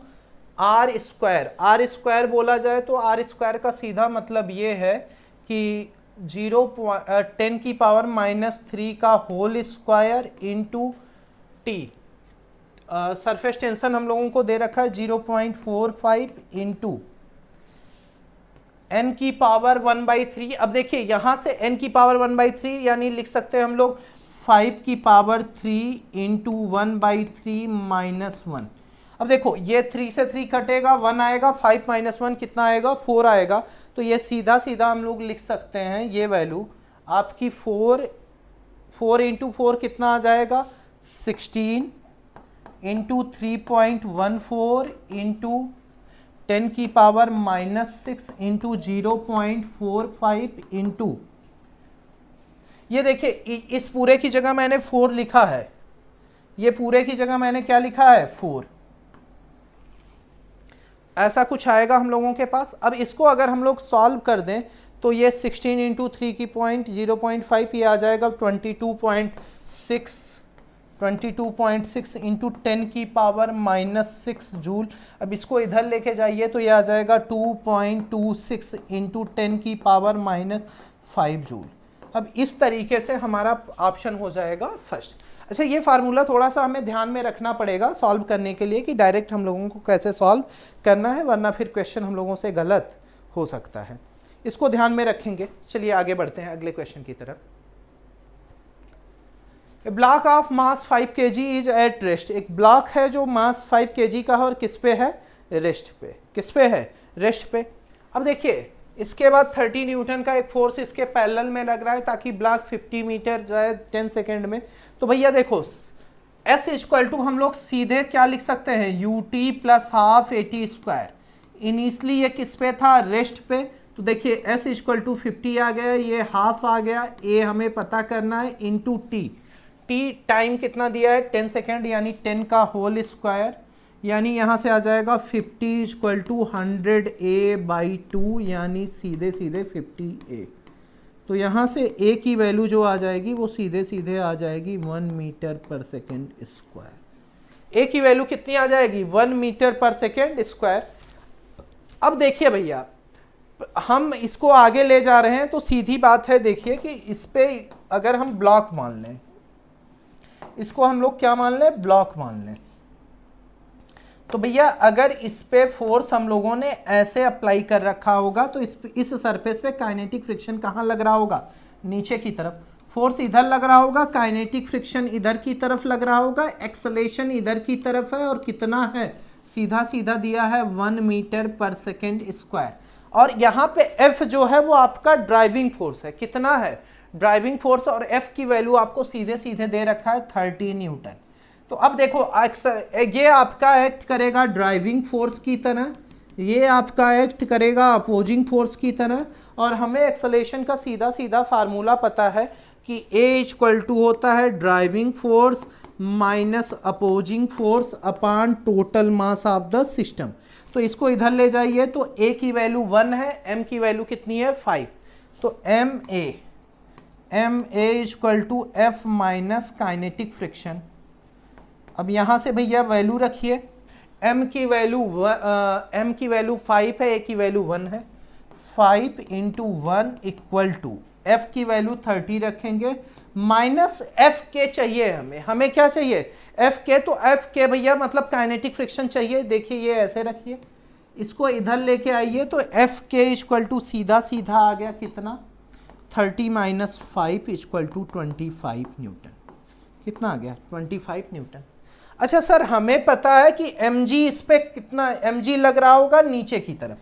आर स्क्वायर। आर स्क्वायर बोला जाए तो आर स्क्वायर का सीधा मतलब ये है कि 10 की पावर -3 का whole square into T. Surface tension हम लोगों को दे रखा है 0.45 इंटू n की पावर 1/3। अब देखिए यहाँ से n की पावर 1/3 यानी लिख सकते हैं हम लोग 5 की पावर 3 इंटू 1/3 - 1। अब देखो ये 3 से 3 कटेगा, 1 आएगा, 5 - 1 कितना आएगा, 4 आएगा। तो ये सीधा सीधा हम लोग लिख सकते हैं ये वैल्यू आपकी 4 इंटू 4 कितना आ जाएगा, 16 इंटू 3.14 इंटू 10 की पावर -6 इंटू 0.45 इंटू, ये देखिए इस पूरे की जगह मैंने 4 लिखा है, ये पूरे की जगह मैंने क्या लिखा है, 4। ऐसा कुछ आएगा हम लोगों के पास। अब इसको अगर हम लोग सॉल्व कर दें तो ये 16 इंटू 3 की पॉइंट 0.5 ये आ जाएगा 22.6 इंटू 10 की पावर -6 जूल। अब इसको इधर लेके जाइए तो ये आ जाएगा 2.26 इंटू 10 की पावर -5 जूल। अब इस तरीके से हमारा ऑप्शन हो जाएगा फर्स्ट। अच्छा, ये फार्मूला थोड़ा सा हमें ध्यान में रखना पड़ेगा सॉल्व करने के लिए कि डायरेक्ट हम लोगों को कैसे सॉल्व करना है, वरना फिर क्वेश्चन हम लोगों से गलत हो सकता है। इसको ध्यान में रखेंगे। चलिए आगे बढ़ते हैं अगले क्वेश्चन की तरफ। A block of mass 5 kg is at rest. एक ब्लॉक है जो मास 5 kg का है और किस पे है, रेस्ट पे। किस पे है, रेस्ट पे। अब देखिए इसके बाद 30 न्यूटन का एक फोर्स इसके पैरेलल में लग रहा है ताकि ब्लॉक 50 मीटर जाए 10 सेकेंड में। तो भैया देखो S इक्वल टू हम लोग सीधे क्या लिख सकते हैं, ut + ½ AT²। इनिशियली ये किस पे था, रेस्ट पे, तो देखिए s इक्वल टू 50 आ गया, ये हाफ आ गया, a हमें पता करना है इंटू टी। टाइम कितना दिया है 10 सेकेंड, यानी 10 का होल स्क्वायर, यानी यहाँ से आ जाएगा 50 इक्वल टू 100a/2, यानी सीधे सीधे 50a। तो यहाँ से a की वैल्यू जो आ जाएगी वो सीधे सीधे आ जाएगी 1 मीटर पर सेकेंड स्क्वायर। a की वैल्यू कितनी आ जाएगी 1 मीटर पर सेकेंड स्क्वायर। अब देखिए भैया, हम इसको आगे ले जा रहे हैं तो सीधी बात है, देखिए कि इस पे अगर हम ब्लॉक मान लें, इसको हम लोग क्या मान लें, ब्लॉक मान लें, तो भैया अगर इस पे फोर्स हम लोगों ने ऐसे अप्लाई कर रखा होगा तो इस सरफेस पे काइनेटिक फ्रिक्शन कहाँ लग रहा होगा, नीचे की तरफ। फोर्स इधर लग रहा होगा, काइनेटिक फ्रिक्शन इधर की तरफ लग रहा होगा, एक्सेलेरेशन इधर की तरफ है, और कितना है, सीधा सीधा दिया है 1 मीटर पर सेकेंड स्क्वायर। और यहाँ पे F जो है वो आपका ड्राइविंग फोर्स है, कितना है ड्राइविंग फोर्स, और F की वैल्यू आपको सीधे सीधे दे रखा है 30 न्यूटन। तो अब देखो ये आपका एक्ट करेगा ड्राइविंग फोर्स की तरह, ये आपका एक्ट करेगा अपोजिंग फोर्स की तरह, और हमें एक्सेलेरेशन का सीधा सीधा फार्मूला पता है कि A इक्वल टू होता है driving force minus opposing force upon total mass of the system. तो इसको इधर ले जाइए, तो A की वैल्यू 1 है, M की वैल्यू कितनी है 5, तो m a equal to F minus kinetic friction. अब यहाँ से भैया वैल्यू रखिए, m की वैल्यू 5 है, a की वैल्यू 1 है, 5 इंटू 1 इक्वल टू f की वैल्यू 30 रखेंगे, माइनस एफ के चाहिए हमें क्या चाहिए एफ के, तो एफ के भैया मतलब काइनेटिक फ्रिक्शन चाहिए। देखिए ये ऐसे रखिए, इसको इधर लेके आइए, तो एफ के इक्वल टू सीधा सीधा आ गया कितना 30 माइनस 5 इक्वल टू 25 न्यूटन। कितना आ गया 25 न्यूटन। अच्छा सर हमें पता है कि mg इस पे कितना mg लग रहा होगा नीचे की तरफ,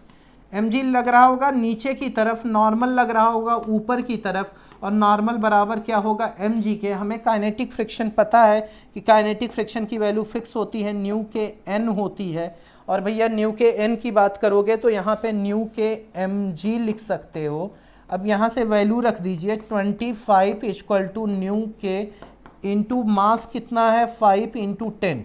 mg लग रहा होगा नीचे की तरफ, नॉर्मल लग रहा होगा ऊपर की तरफ, और नॉर्मल बराबर क्या होगा mg के। हमें काइनेटिक फ्रिक्शन पता है कि काइनेटिक फ्रिक्शन की वैल्यू फिक्स होती है, न्यू के n होती है, और भैया न्यू के n की बात करोगे तो यहाँ पे न्यू के mg लिख सकते हो। अब यहाँ से वैल्यू रख दीजिए 25 इक्वल टू न्यू के इंटू मास कितना है 5 इंटू 10,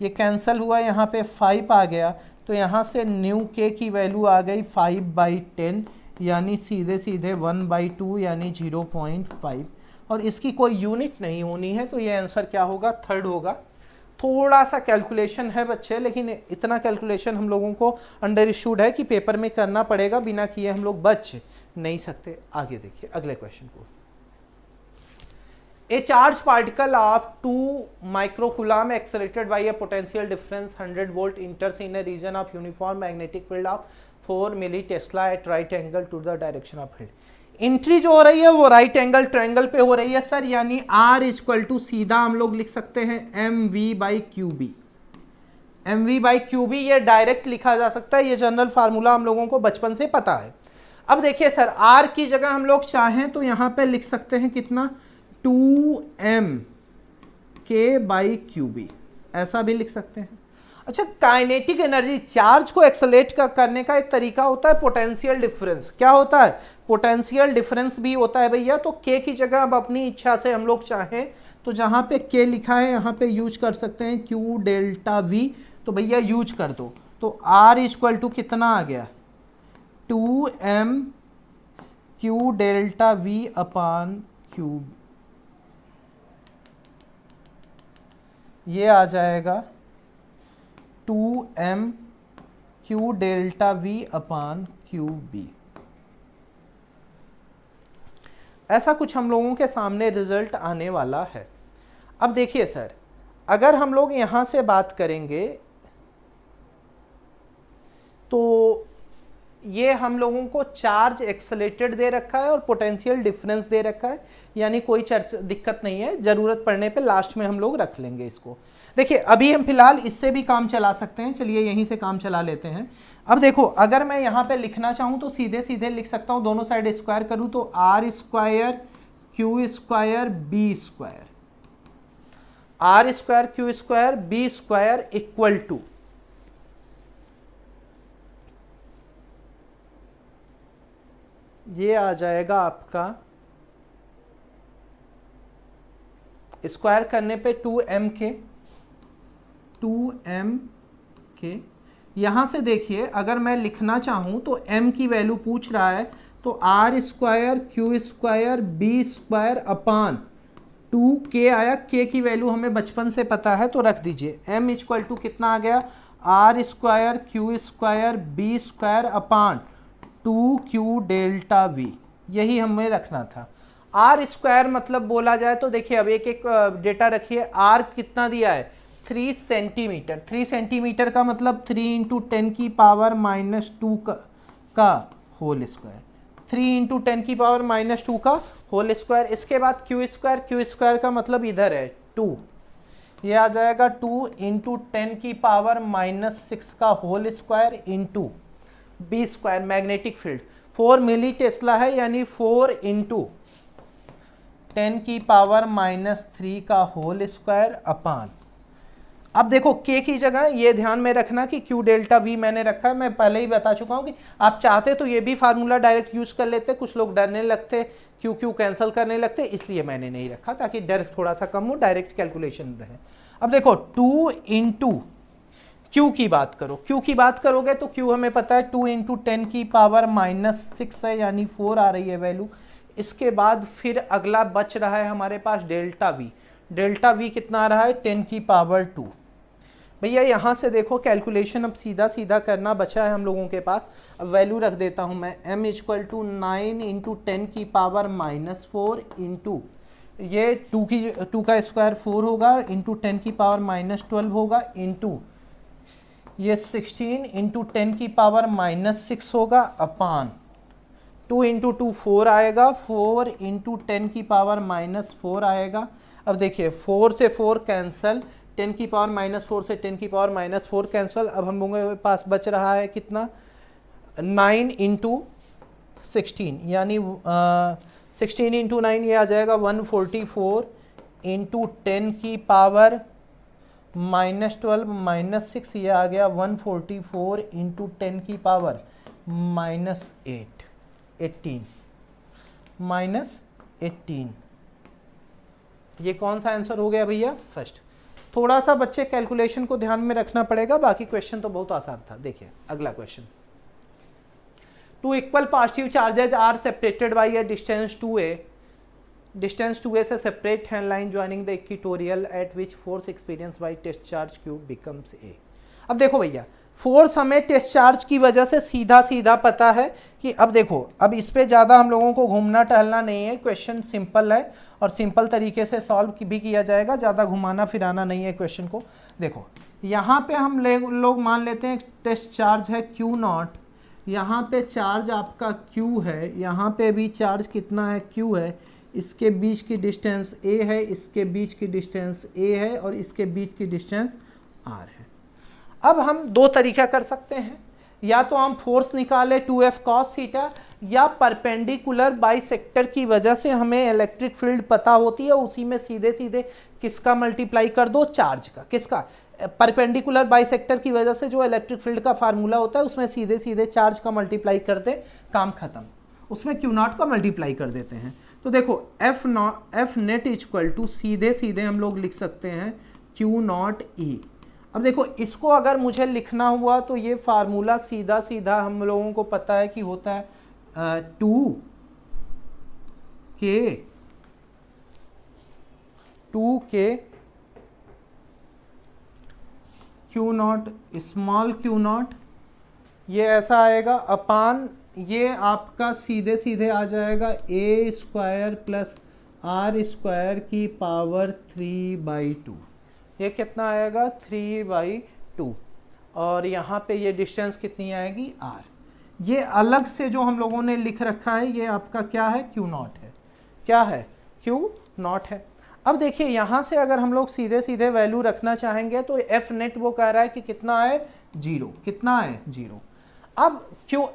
ये कैंसिल हुआ, यहाँ पे 5 आ गया, तो यहाँ से न्यू के की वैल्यू आ गई 5/10, यानी सीधे सीधे 1/2 यानी 0.5, और इसकी कोई यूनिट नहीं होनी है, तो ये आंसर क्या होगा थर्ड होगा। थोड़ा सा कैलकुलेशन है बच्चे, लेकिन इतना कैलकुलेशन हम लोगों को अंडर इशूड है कि पेपर में करना पड़ेगा, बिना किए हम लोग बच नहीं सकते। आगे देखिए अगले क्वेश्चन को। A charged particle of 2 microcoulomb accelerated by a potential difference 100 volt enters in a region of uniform magnetic field of 4 millitesla at right angle to the direction of field। Entry जो हो रही है वो राइट एंगल ट्रायंगल पे हो रही है सर, यानी R इक्वल टू सीधा हम लोग लिख सकते हैं mv/qb। mv/qb ये डायरेक्ट लिखा जा सकता है, ये जनरल फार्मूला हम लोगों को बचपन से पता है। अब देखिए सर R की जगह हम लोग चाहें तो यहाँ पे लिख सकते हैं कितना 2mk/qb, ऐसा भी लिख सकते हैं। अच्छा काइनेटिक एनर्जी, चार्ज को एक्सेलेरेट करने का एक तरीका होता है पोटेंशियल डिफरेंस। क्या होता है पोटेंशियल डिफरेंस भी होता है भैया। तो k की जगह अब अपनी इच्छा से हम लोग चाहें तो जहां पे k लिखा है यहाँ पे यूज कर सकते हैं q डेल्टा v, तो भैया यूज कर दो। तो r इक्वल टू कितना आ गया 2m q delta v upon q, ये आ जाएगा 2m q delta v upon qb। ऐसा कुछ हम लोगों के सामने रिजल्ट आने वाला है। अब देखिए सर अगर हम लोग यहां से बात करेंगे तो ये हम लोगों को चार्ज एक्सेलेरेटेड दे रखा है और पोटेंशियल डिफरेंस दे रखा है, यानी कोई दिक्कत नहीं है, जरूरत पड़ने पे लास्ट में हम लोग रख लेंगे इसको। देखिए अभी हम फिलहाल इससे भी काम चला सकते हैं, चलिए यहीं से काम चला लेते हैं। अब देखो अगर मैं यहाँ पे लिखना चाहूँ तो सीधे सीधे लिख सकता हूँ, दोनों साइड स्क्वायर करूँ तो r square q square b square, r square q square b square equal to ये आ जाएगा आपका स्क्वायर करने पे 2m के यहाँ से देखिए अगर मैं लिखना चाहूँ तो m की वैल्यू पूछ रहा है तो r square q square b square upon 2k आया। k की वैल्यू हमें बचपन से पता है तो रख दीजिए। m इक्वल टू कितना आ गया r square q square b square upon 2q delta v, यही हमें रखना था। r स्क्वायर मतलब बोला जाए तो देखिए अब एक एक डेटा रखिए। r कितना दिया है 3 सेंटीमीटर। 3 सेंटीमीटर का मतलब 3 इंटू 10 की पावर -2 का होल स्क्वायर, 3 इंटू 10 की पावर -2 का होल स्क्वायर। इसके बाद क्यू स्क्वायर का मतलब इधर है 2, ये आ जाएगा 2 इंटू 10 की पावर -6 का whole square into B square magnetic field 4 milli tesla है यानी 4 इंटू 10 की पावर -3 का होल स्क्वायर अपान। अब देखो k की जगह ये ध्यान में रखना कि q डेल्टा v मैंने रखा है। मैं पहले ही बता चुका हूं कि आप चाहते तो ये भी फार्मूला डायरेक्ट यूज कर लेते, कुछ लोग डरने लगते q कैंसिल करने लगते, इसलिए मैंने नहीं रखा ताकि डर थोड़ा सा कम हो, डायरेक्ट कैलकुलेशन रहे। अब देखो 2 इंटू q की बात करो, q की बात करोगे तो q हमें पता है 2 इंटू 10 की पावर -6 है यानी 4 आ रही है वैल्यू। इसके बाद फिर अगला बच रहा है हमारे पास डेल्टा v। डेल्टा v कितना आ रहा है 10 की पावर 2। भैया यहाँ से देखो कैलकुलेशन अब सीधा सीधा करना बचा है हम लोगों के पास। अब वैल्यू रख देता हूँ मैं m इक्वल टू 9 इंटू 10 की पावर -4 इंटू ये 2 का स्क्वायर 4 होगा इंटू 10 की पावर -12 होगा इंटू ये 16 इंटू 10 की पावर -6 होगा अपान 2 इंटू 2 4 आएगा, 4 इंटू 10 की पावर -4 आएगा। अब देखिए 4 से 4 कैंसल, 10 की पावर -4 से 10 की पावर -4 कैंसल। अब हम लोगों के पास बच रहा है कितना 9 इंटू 16 यानी 16 इंटू 9 ये आ जाएगा 144 इंटू 10 की पावर -12 -6 ये आ गया 144 इंटू 10 की पावर -18 ये कौन सा आंसर हो गया भैया फर्स्ट। थोड़ा सा बच्चे कैलकुलेशन को ध्यान में रखना पड़ेगा, बाकी क्वेश्चन तो बहुत आसान था। देखिए अगला question, 2 equal positive charges are separated by a distance 2a। Distance 2a से सेपरेट है line joining the equatorial at which force experience by test charge q becomes a। अब देखो भैया फोर्स हमें टेस्ट चार्ज की वजह से सीधा सीधा पता है कि अब देखो अब इस पे ज़्यादा हम लोगों को घूमना टहलना नहीं है, क्वेश्चन सिंपल है और सिंपल तरीके से सॉल्व भी किया जाएगा, ज़्यादा घुमाना फिराना नहीं है क्वेश्चन को। देखो यहाँ पे हम लोग मान लेते हैं टेस्ट चार्ज है Q0, यहाँ पे चार्ज आपका Q है, यहाँ पे भी चार्ज कितना है Q है, इसके बीच की डिस्टेंस a है, इसके बीच की डिस्टेंस a है और इसके बीच की डिस्टेंस r है। अब हम दो तरीका कर सकते हैं, या तो हम फोर्स निकाले 2F cos थीटा, या परपेंडिकुलर बाइसेक्टर की वजह से हमें इलेक्ट्रिक फील्ड पता होती है, उसी में सीधे सीधे किसका मल्टीप्लाई कर दो चार्ज का। किसका? परपेंडिकुलर बाइसेक्टर की वजह से जो इलेक्ट्रिक फील्ड का फार्मूला होता है उसमें सीधे सीधे चार्ज का मल्टीप्लाई कर दे, काम खत्म। उसमें Q0 का मल्टीप्लाई कर देते हैं। तो देखो F नेट इक्वल टू सीधे सीधे हम लोग लिख सकते हैं Q0 E। अब देखो इसको अगर मुझे लिखना हुआ तो ये फार्मूला सीधा सीधा हम लोगों को पता है कि होता है 2K Q0 स्मॉल Q0 ये ऐसा आएगा अपान ये आपका सीधे सीधे आ जाएगा a square plus r square की पावर 3/2। ये कितना आएगा 3/2 और यहाँ पे ये डिस्टेंस कितनी आएगी r। ये अलग से जो हम लोगों ने लिख रखा है ये आपका क्या है Q0 है। क्या है Q0 है। अब देखिए यहाँ से अगर हम लोग सीधे सीधे वैल्यू रखना चाहेंगे तो F नेट वो कह रहा है कि कितना है 0। कितना है 0। अब क्यों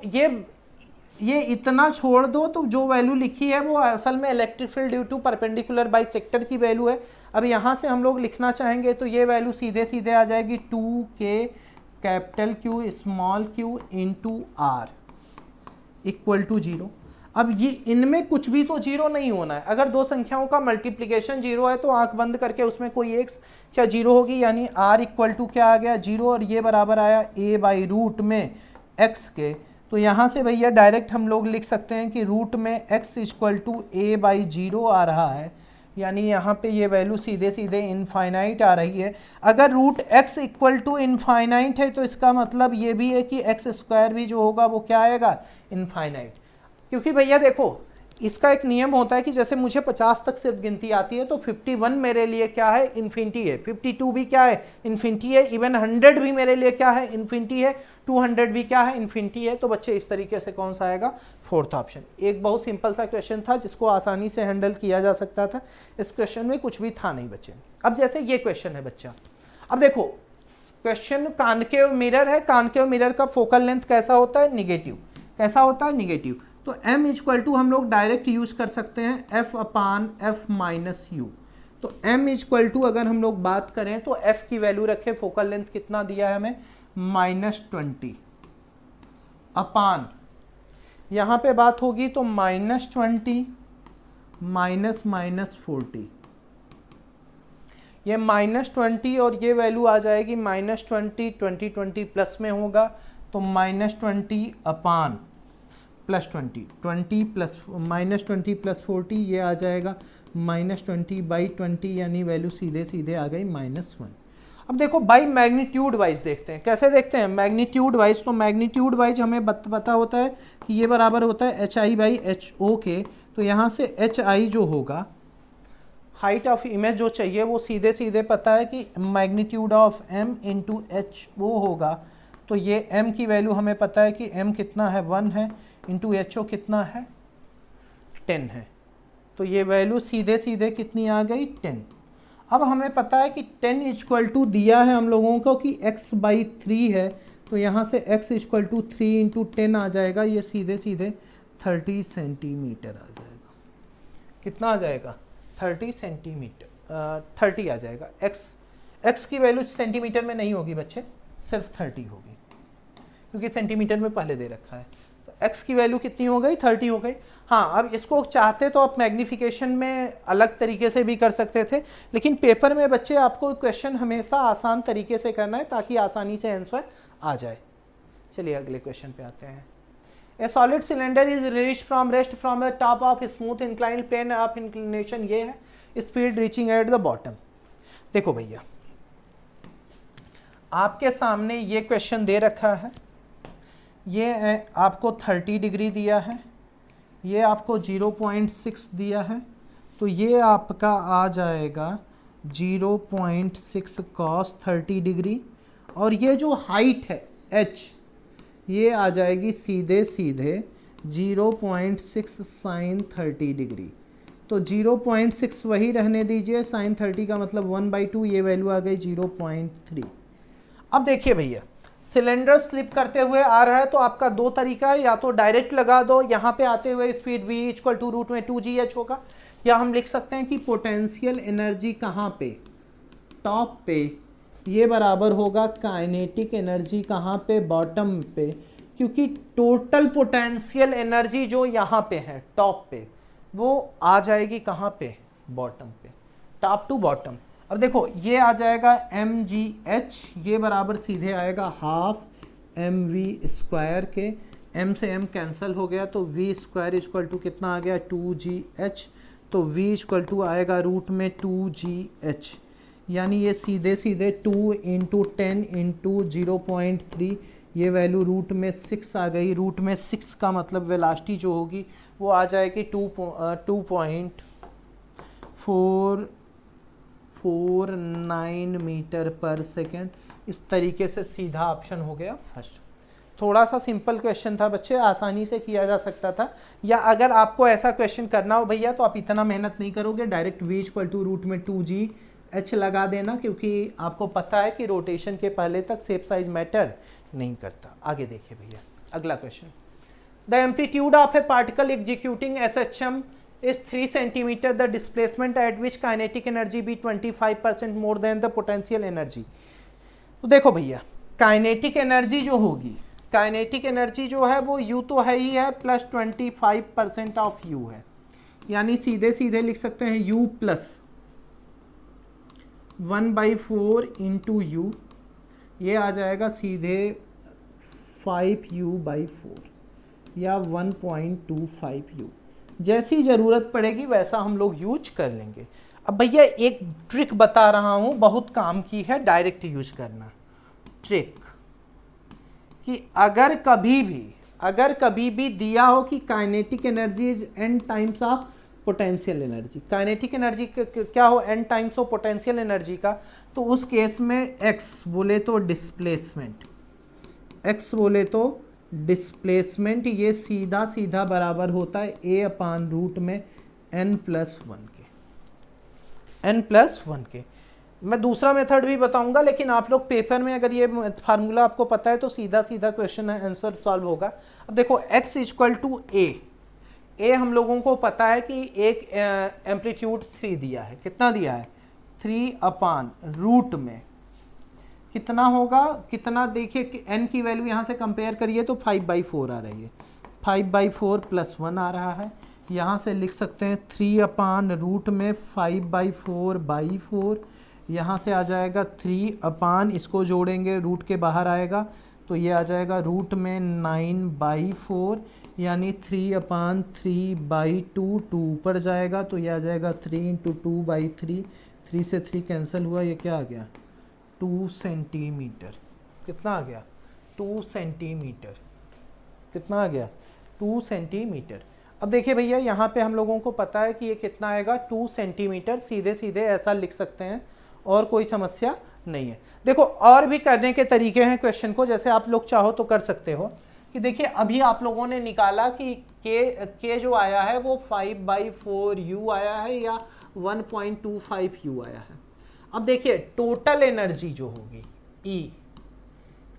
ये इतना छोड़ दो तो जो वैल्यू लिखी है वो असल में electric field due to perpendicular bisector की वैल्यू है। अब यहाँ से हम लोग लिखना चाहेंगे तो ये वैल्यू सीधे सीधे आ जाएगी 2K capital Q small q into r equal to 0। अब ये इनमें कुछ भी तो जीरो नहीं होना है। अगर दो संख्याओं का मल्टीप्लिकेशन जीरो है तो आंख बंद करके उसमें कोई एक क्या जीरो होगी, यानी r इक्वल टू क्या आ गया जीरो, और ये बराबर आया a बाई रूट में x के। तो यहाँ से भैया डायरेक्ट हम लोग लिख सकते हैं कि रूट में x equal to a by zero आ रहा है, यानी यहाँ पे ये वैल्यू सीधे सीधे इनफाइनाइट आ रही है। अगर root x equal to infinite है तो इसका मतलब ये भी है कि x स्क्वायर भी जो होगा वो क्या आएगा, इनफाइनाइट। क्योंकि भैया देखो इसका एक नियम होता है कि जैसे मुझे 50 तक सिर्फ गिनती आती है तो 51 मेरे लिए क्या है, इन्फिनिटी है, 52 भी क्या है, इन्फिनिटी है, इवन 100 भी मेरे लिए क्या है, इन्फिनिटी है, 200 भी क्या है, इन्फिनिटी है। तो बच्चे इस तरीके से कौन सा आएगा, फोर्थ ऑप्शन। एक बहुत सिंपल सा क्वेश्चन था जिसको आसानी से हैंडल किया जा सकता था, इस क्वेश्चन में कुछ भी था नहीं बच्चे। अब जैसे ये क्वेश्चन है बच्चा, अब देखो क्वेश्चन कॉनकेव मिरर है, कॉनकेव मिरर का फोकल लेंथ कैसा होता है, निगेटिव, कैसा होता है, निगेटिव। तो m इक्वल टू हम लोग डायरेक्ट यूज कर सकते हैं f upon f minus you. तो m इक्वल टू अगर हम लोग बात करें तो f की वैल्यू रखे, फोकल लेंथ कितना दिया है हमें, -20 अपान, यहाँ पे बात होगी तो -20 माइनस -40, ये -20 और ये वैल्यू आ जाएगी -20, 20 प्लस में होगा तो -20 अपान +20, 20 प्लस -20 प्लस 40 ये आ जाएगा -20 बाई 20, यानी वैल्यू सीधे सीधे आ गई -1। अब देखो बाई मैग्नीट्यूड वाइज देखते हैं, कैसे देखते हैं, मैग्नीट्यूड वाइज। तो मैग्नीट्यूड वाइज हमें पता होता है कि ये बराबर होता है HI बाई HO के। तो यहाँ से HI जो होगा, हाइट ऑफ इमेज जो चाहिए वो सीधे सीधे पता है कि magnitude of M into HO होगा। तो ये M की वैल्यू हमें पता है कि M कितना है, 1 है, इंटू HO कितना है, 10 है। तो ये वैल्यू सीधे सीधे कितनी आ गई, 10। अब हमें पता है कि 10 इक्वल टू दिया है हम लोगों को कि x बाई 3 है, तो यहाँ से x इक्वल टू 3 इंटू 10 आ जाएगा, ये सीधे सीधे 30 सेंटीमीटर आ जाएगा। कितना आ जाएगा, 30 सेंटीमीटर, 30 आ जाएगा। x की वैल्यू सेंटीमीटर में नहीं होगी बच्चे, सिर्फ 30 होगी, क्योंकि सेंटीमीटर में पहले दे रखा है। तो x की वैल्यू कितनी हो गई, 30 हो गई। हाँ, अब इसको चाहते तो आप मैग्नीफिकेशन में अलग तरीके से भी कर सकते थे, लेकिन पेपर में बच्चे आपको क्वेश्चन हमेशा आसान तरीके से करना है ताकि आसानी से आंसर आ जाए। चलिए अगले क्वेश्चन पे आते हैं। A solid cylinder is release from rest from the top of smooth inclined plane of inclination, ये है speed reaching at the bottom. देखो भैया आपके सामने ये क्वेश्चन दे रखा है, ये आपको 30 डिग्री दिया है, ये आपको 0.6 दिया है, तो ये आपका आ जाएगा 0.6 cos 30 डिग्री, और ये जो हाइट है h, ये आ जाएगी सीधे सीधे 0.6 sin 30 डिग्री। तो 0.6 वही रहने दीजिए, sin 30 का मतलब 1/2, ये वैल्यू आ गई 0.3। अब देखिए भैया सिलेंडर स्लिप करते हुए आ रहा है, तो आपका दो तरीका है, या तो डायरेक्ट लगा दो, यहाँ पे आते हुए speed v equal to root में 2gh होगा, या हम लिख सकते हैं कि पोटेंशियल एनर्जी कहाँ पे, टॉप पे, ये बराबर होगा काइनेटिक एनर्जी कहाँ पे, बॉटम पे, क्योंकि टोटल पोटेंशियल एनर्जी जो यहाँ पे है टॉप पे, वो आ जाएगी कहाँ पे, बॉटम पे, टॉप टू बॉटम। अब देखो ये आ जाएगा mgh, ये बराबर सीधे आएगा हाफ mv स्क्वायर के, m से m कैंसिल हो गया, तो v स्क्वायर इक्वल टू कितना आ गया, 2gh, तो v इक्वल टू आएगा रूट में 2gh, यानी ये सीधे सीधे 2 इंटू 10 इंटू 0.3, ये वैल्यू रूट में 6 आ गई। रूट में 6 का मतलब वेलोसिटी जो होगी वो आ जाएगी 2.449 मीटर पर सेकेंड। इस तरीके से सीधा ऑप्शन हो गया फर्स्ट। थोड़ा सा सिंपल क्वेश्चन था बच्चे, आसानी से किया जा सकता था, या अगर आपको ऐसा क्वेश्चन करना हो भैया तो आप इतना मेहनत नहीं करोगे, direct v equal to root में 2gh लगा देना, क्योंकि आपको पता है कि रोटेशन के पहले तक शेप साइज मैटर नहीं करता। आगे देखिए भैया अगला question. The amplitude of A particle executing SHM is 3 centimeter, the displacement at which kinetic energy be 25% more than the potential energy। तो देखो भैया काइनेटिक एनर्जी जो होगी काइनेटिक एनर्जी जो है वो U तो है ही है, प्लस 25% ऑफ U है, यानी सीधे सीधे लिख सकते हैं U प्लस 1/4 इंटू U, ये आ जाएगा सीधे 5U/4 या 1.25U। जैसी ज़रूरत पड़ेगी वैसा हम लोग यूज कर लेंगे। अब भैया एक ट्रिक बता रहा हूँ, बहुत काम की है, डायरेक्ट यूज करना ट्रिक, कि अगर कभी भी दिया हो कि kinetic energy is n times of potential energy, kinetic energy क्या हो n times of potential energy का, तो उस केस में x बोले तो डिस्प्लेसमेंट, ये सीधा सीधा बराबर होता है a/रूट में n+1 के। मैं दूसरा मेथड भी बताऊंगा, लेकिन आप लोग पेपर में अगर ये फार्मूला आपको पता है तो सीधा सीधा क्वेश्चन आंसर सॉल्व होगा। अब देखो x इक्वल टू a हम लोगों को पता है कि एक एम्पलीट्यूड 3 दिया है, कितना दिया है 3/रूट में कितना होगा, कितना देखिए कि n की वैल्यू यहाँ से कंपेयर करिए तो 5/4 आ रही है, 5/4 + 1 आ रहा है, यहाँ से लिख सकते हैं 3/रूट में 5/4/4, यहाँ से आ जाएगा 3/ इसको जोड़ेंगे रूट के बाहर आएगा तो ये आ जाएगा रूट में 9/4, यानी 3/3/2, 2 ऊपर जाएगा तो ये आ जाएगा 3 × 2/3, 3 से 3 कैंसिल हुआ, ये क्या आ गया 2 सेंटीमीटर। कितना आ गया 2 सेंटीमीटर, कितना आ गया 2 सेंटीमीटर। अब देखिए भैया यहाँ पे हम लोगों को पता है कि ये कितना आएगा 2 सेंटीमीटर, सीधे सीधे ऐसा लिख सकते हैं और कोई समस्या नहीं है। देखो और भी करने के तरीके हैं क्वेश्चन को, जैसे आप लोग चाहो तो कर सकते हो कि देखिए अभी आप लोगों ने निकाला कि के जो आया है वो 5/4U आया है या 1.25U आया है। अब देखिए टोटल एनर्जी जो होगी E,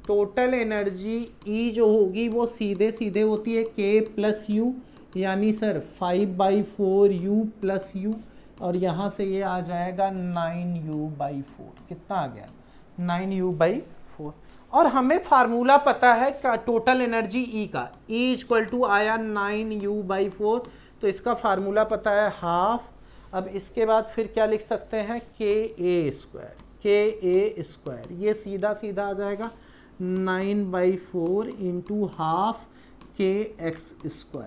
टोटल एनर्जी E जो होगी वो सीधे सीधे होती है K+U, यानी सर 5/4U + U, और यहाँ से ये आ जाएगा 9U/4, कितना आ गया 9U/4। और हमें फार्मूला पता है का टोटल एनर्जी E का, E इक्वल टू आया 9U/4, तो इसका फार्मूला पता है हाफ। अब इसके बाद फिर क्या लिख सकते हैं KA², ये सीधा सीधा आ जाएगा 9/4 इंटू हाफ KX²।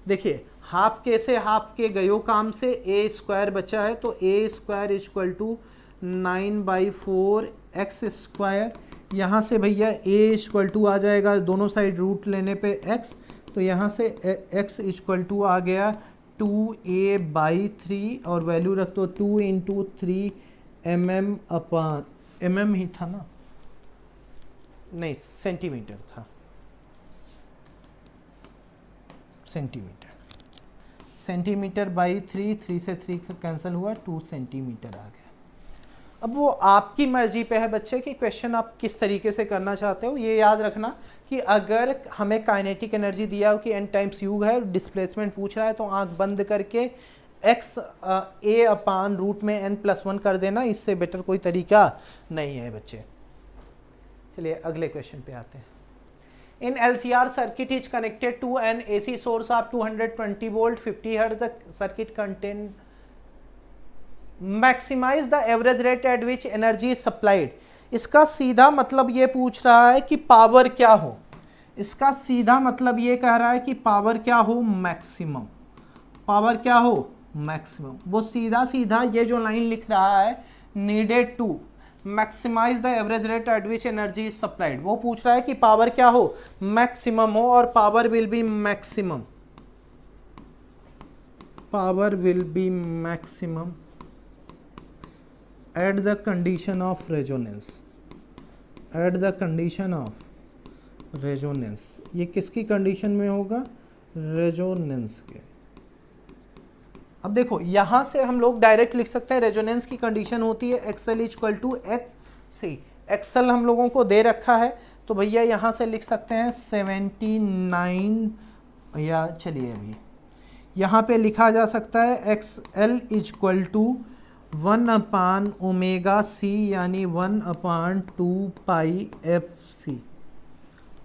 देखिए हाफ के से हाफ के गयो काम से, A² बचा है तो A² इक्वल टू 9/4 X²। यहाँ से भैया A इक्वल टू आ जाएगा, दोनों साइड रूट लेने पे X, तो यहाँ से X इक्वल टू आ गया 2A/3, और वैल्यू रख दो 2 × 3 mm ही था ना, नहीं सेंटीमीटर था, सेंटीमीटर/3, 3 से 3 कैंसिल हुआ, 2 सेंटीमीटर आ गया। अब वो आपकी मर्जी पे है बच्चे कि क्वेश्चन आप किस तरीके से करना चाहते हो। ये याद रखना कि अगर हमें काइनेटिक एनर्जी दिया हो कि n टाइम्स U है, डिस्प्लेसमेंट पूछ रहा है, तो आंख बंद करके x A/रूट में n+1 कर देना, इससे बेटर कोई तरीका नहीं है बच्चे। चलिए अगले क्वेश्चन पे आते हैं। In LCR circuit is connected to an AC source of 220 volt 50 Hz. The circuit contain maximize the average rate at which energy is supplied. इसका सीधा मतलब ये पूछ रहा है कि पावर क्या हो, इसका सीधा मतलब ये कह रहा है कि पावर क्या हो मैक्सिमम, पावर क्या हो मैक्सिमम। वो सीधा सीधा ये जो लाइन लिख रहा है needed to maximise the average rate at which energy is supplied, वो पूछ रहा है कि पावर क्या हो मैक्सिमम हो, और power will be maximum, power will be maximum at the condition of resonance, at the condition of resonance. ये किसकी कंडीशन में होगा रेजोनेंस के। अब देखो यहाँ से हम लोग डायरेक्ट लिख सकते हैं, रेजोनेंस की कंडीशन होती है XL equal to XC। XL हम लोगों को दे रखा है तो भैया यहाँ से लिख सकते हैं 79, या चलिए अभी यहाँ पे लिखा जा सकता है XL इक्वल टू 1/ωc, यानी 1/2πfc।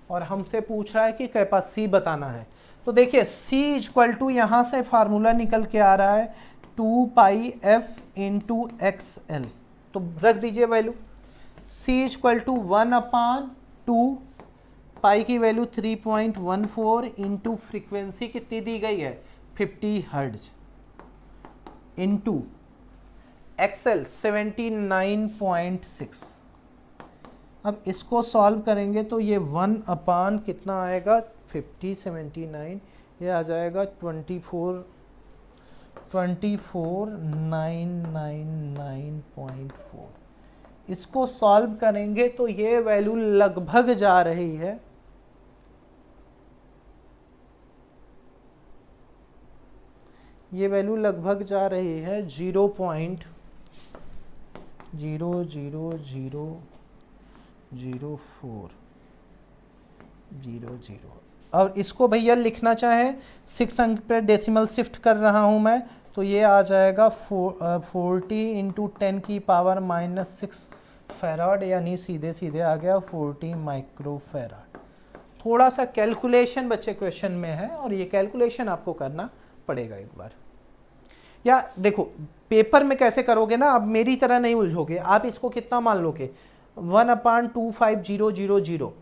और हमसे पूछ रहा है कि कैपेसिटी बताना है। तो देखिए C इक्वल टू यहाँ से फार्मूला निकल के आ रहा है 2 पाई एफ इंटू एक्स एल, तो रख दीजिए वैल्यू। C इक्वल टू 1/2 पाई की वैल्यू 3.14 इंटू फ्रीक्वेंसी कितनी दी गई है 50 हर्ट्ज इंटू एक्सएल 79.6। अब इसको सॉल्व करेंगे तो ये 1 कितना आएगा 50 79, ये आ जाएगा 24,999.4। इसको सॉल्व करेंगे तो ये वैल्यू लगभग जा रही है ये वैल्यू लगभग जा रही है 0.0000400। और इसको भैया लिखना चाहे 6 अंक पे डेसिमल शिफ्ट कर रहा हूं मैं, तो ये आ जाएगा 40 इंटू 10 की पावर -6 फेराड, यानी सीधे सीधे आ गया 40 माइक्रो फेराड। थोड़ा सा कैलकुलेशन बच्चे क्वेश्चन में है और ये कैलकुलेशन आपको करना पड़ेगा एक बार। या देखो पेपर में कैसे करोगे ना, आप मेरी तरह नहीं उलझोगे, आप इसको कितना मान लोगे 1/25000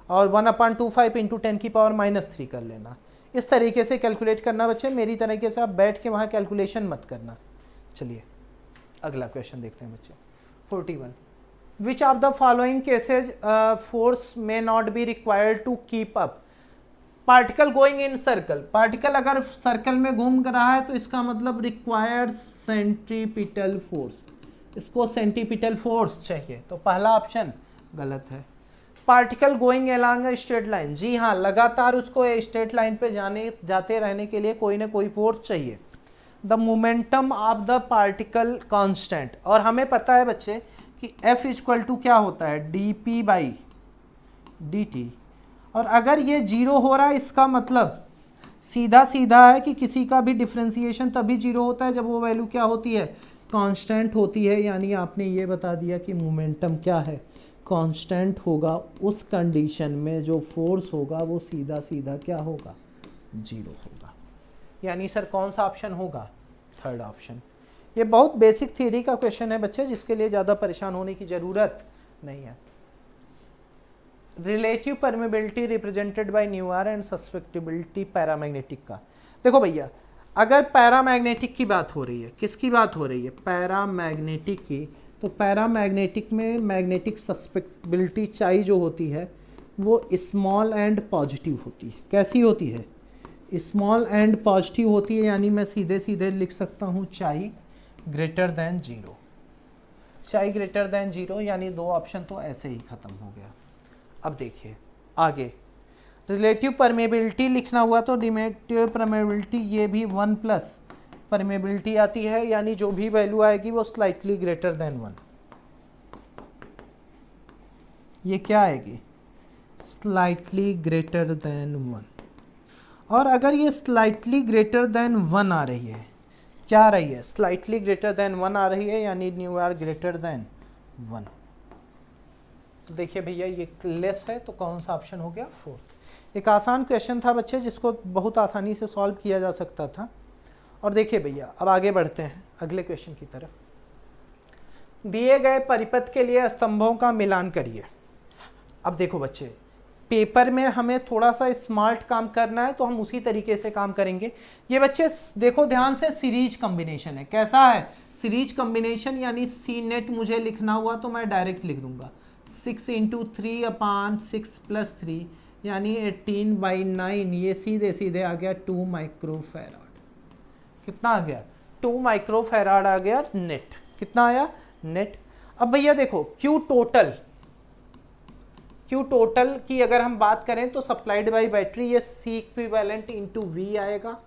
और 1/25 इंटू 10 की पावर -3 कर लेना। इस तरीके से कैलकुलेट करना बच्चे, मेरी तरीके से आप बैठ के वहाँ कैलकुलेशन मत करना। चलिए अगला क्वेश्चन देखते हैं बच्चे। 41 which of the following cases force may not be required to keep up particle going in circle. Particle अगर सर्कल में घूम रहा है तो इसका मतलब रिक्वायर्ड सेंट्रीपिटल फोर्स, इसको सेंट्रीपिटल फोर्स चाहिए, तो पहला ऑप्शन गलत है। Particle going along a straight line, जी हाँ, लगातार उसको स्ट्रेट लाइन पे जाते रहने के लिए कोई ना कोई फोर्स चाहिए। The momentum of the particle constant, और हमें पता है बच्चे कि F इक्वल टू क्या होता है dp/dt, और अगर ये 0 हो रहा है इसका मतलब सीधा सीधा है कि किसी का भी डिफरेंशिएशन तभी 0 होता है जब वो वैल्यू क्या होती है कांस्टेंट होती है। यानी आपने ये बता दिया कि मोमेंटम क्या है कांस्टेंट होगा, उस कंडीशन में जो फोर्स होगा वो सीधा सीधा क्या होगा 0 होगा। यानी सर कौन सा ऑप्शन होगा थर्ड ऑप्शन। ये बहुत बेसिक थ्योरी का क्वेश्चन है बच्चे, जिसके लिए ज़्यादा परेशान होने की ज़रूरत नहीं है। Relative permeability represented by mu r and susceptibility paramagnetic का। देखो भैया, अगर पैरामैग्नेटिक की बात हो रही है, किसकी बात हो रही है पैरामैग्नेटिक की, तो पैरामैग्नेटिक में मैग्नेटिक सस्पेक्टिबिलिटी चाई जो होती है वो स्मॉल एंड पॉजिटिव होती है। कैसी होती है स्मॉल एंड पॉजिटिव होती है, यानी मैं सीधे सीधे लिख सकता हूँ चाई ग्रेटर देन 0, चाई ग्रेटर देन 0, यानी दो ऑप्शन तो ऐसे ही खत्म हो गया। अब देखिए आगे रिलेटिव परमेबिलिटी लिखना हुआ तो रिलेटिव परमेबिलिटी ये भी 1 प्लस परमेबिलिटी आती है, यानी जो भी वैल्यू आएगी वो स्लाइटली ग्रेटर देन 1। ये क्या आएगी स्लाइटली ग्रेटर देन 1। और अगर ये स्लाइटली ग्रेटर देन 1 आ रही है, क्या आ रही है स्लाइटली ग्रेटर देन 1 आ रही है, यानी न्यू आर ग्रेटर देन 1। तो देखिए भैया ये लेस है, तो कौन सा ऑप्शन हो गया फोर्थ। एक आसान क्वेश्चन था बच्चे, जिसको बहुत आसानी से सॉल्व किया जा सकता था। और देखिए भैया अब आगे बढ़ते हैं अगले क्वेश्चन की तरफ। दिए गए परिपथ के लिए स्तंभों का मिलान करिए। अब देखो बच्चे, पेपर में हमें थोड़ा सा स्मार्ट काम करना है, तो हम उसी तरीके से काम करेंगे। ये बच्चे देखो ध्यान से, सीरीज कॉम्बिनेशन है। कैसा है सीरीज कॉम्बिनेशन, यानी सी नेट मुझे लिखना हुआ तो मैं डायरेक्ट लिख दूंगा 6 इंटू 3/6 + 3, यानी 18/9। ये सीधे सीधे आ गया 2 माइक्रोफैराड। कितना आ गया 2 माइक्रोफैराड आ गया नेट। कितना आया नेट। अब भैया देखो क्यू टोटल की अगर हम बात करें तो सप्लाइड बाय बैटरी, ये सी इक्विवेलेंट इंटू वी आएगा।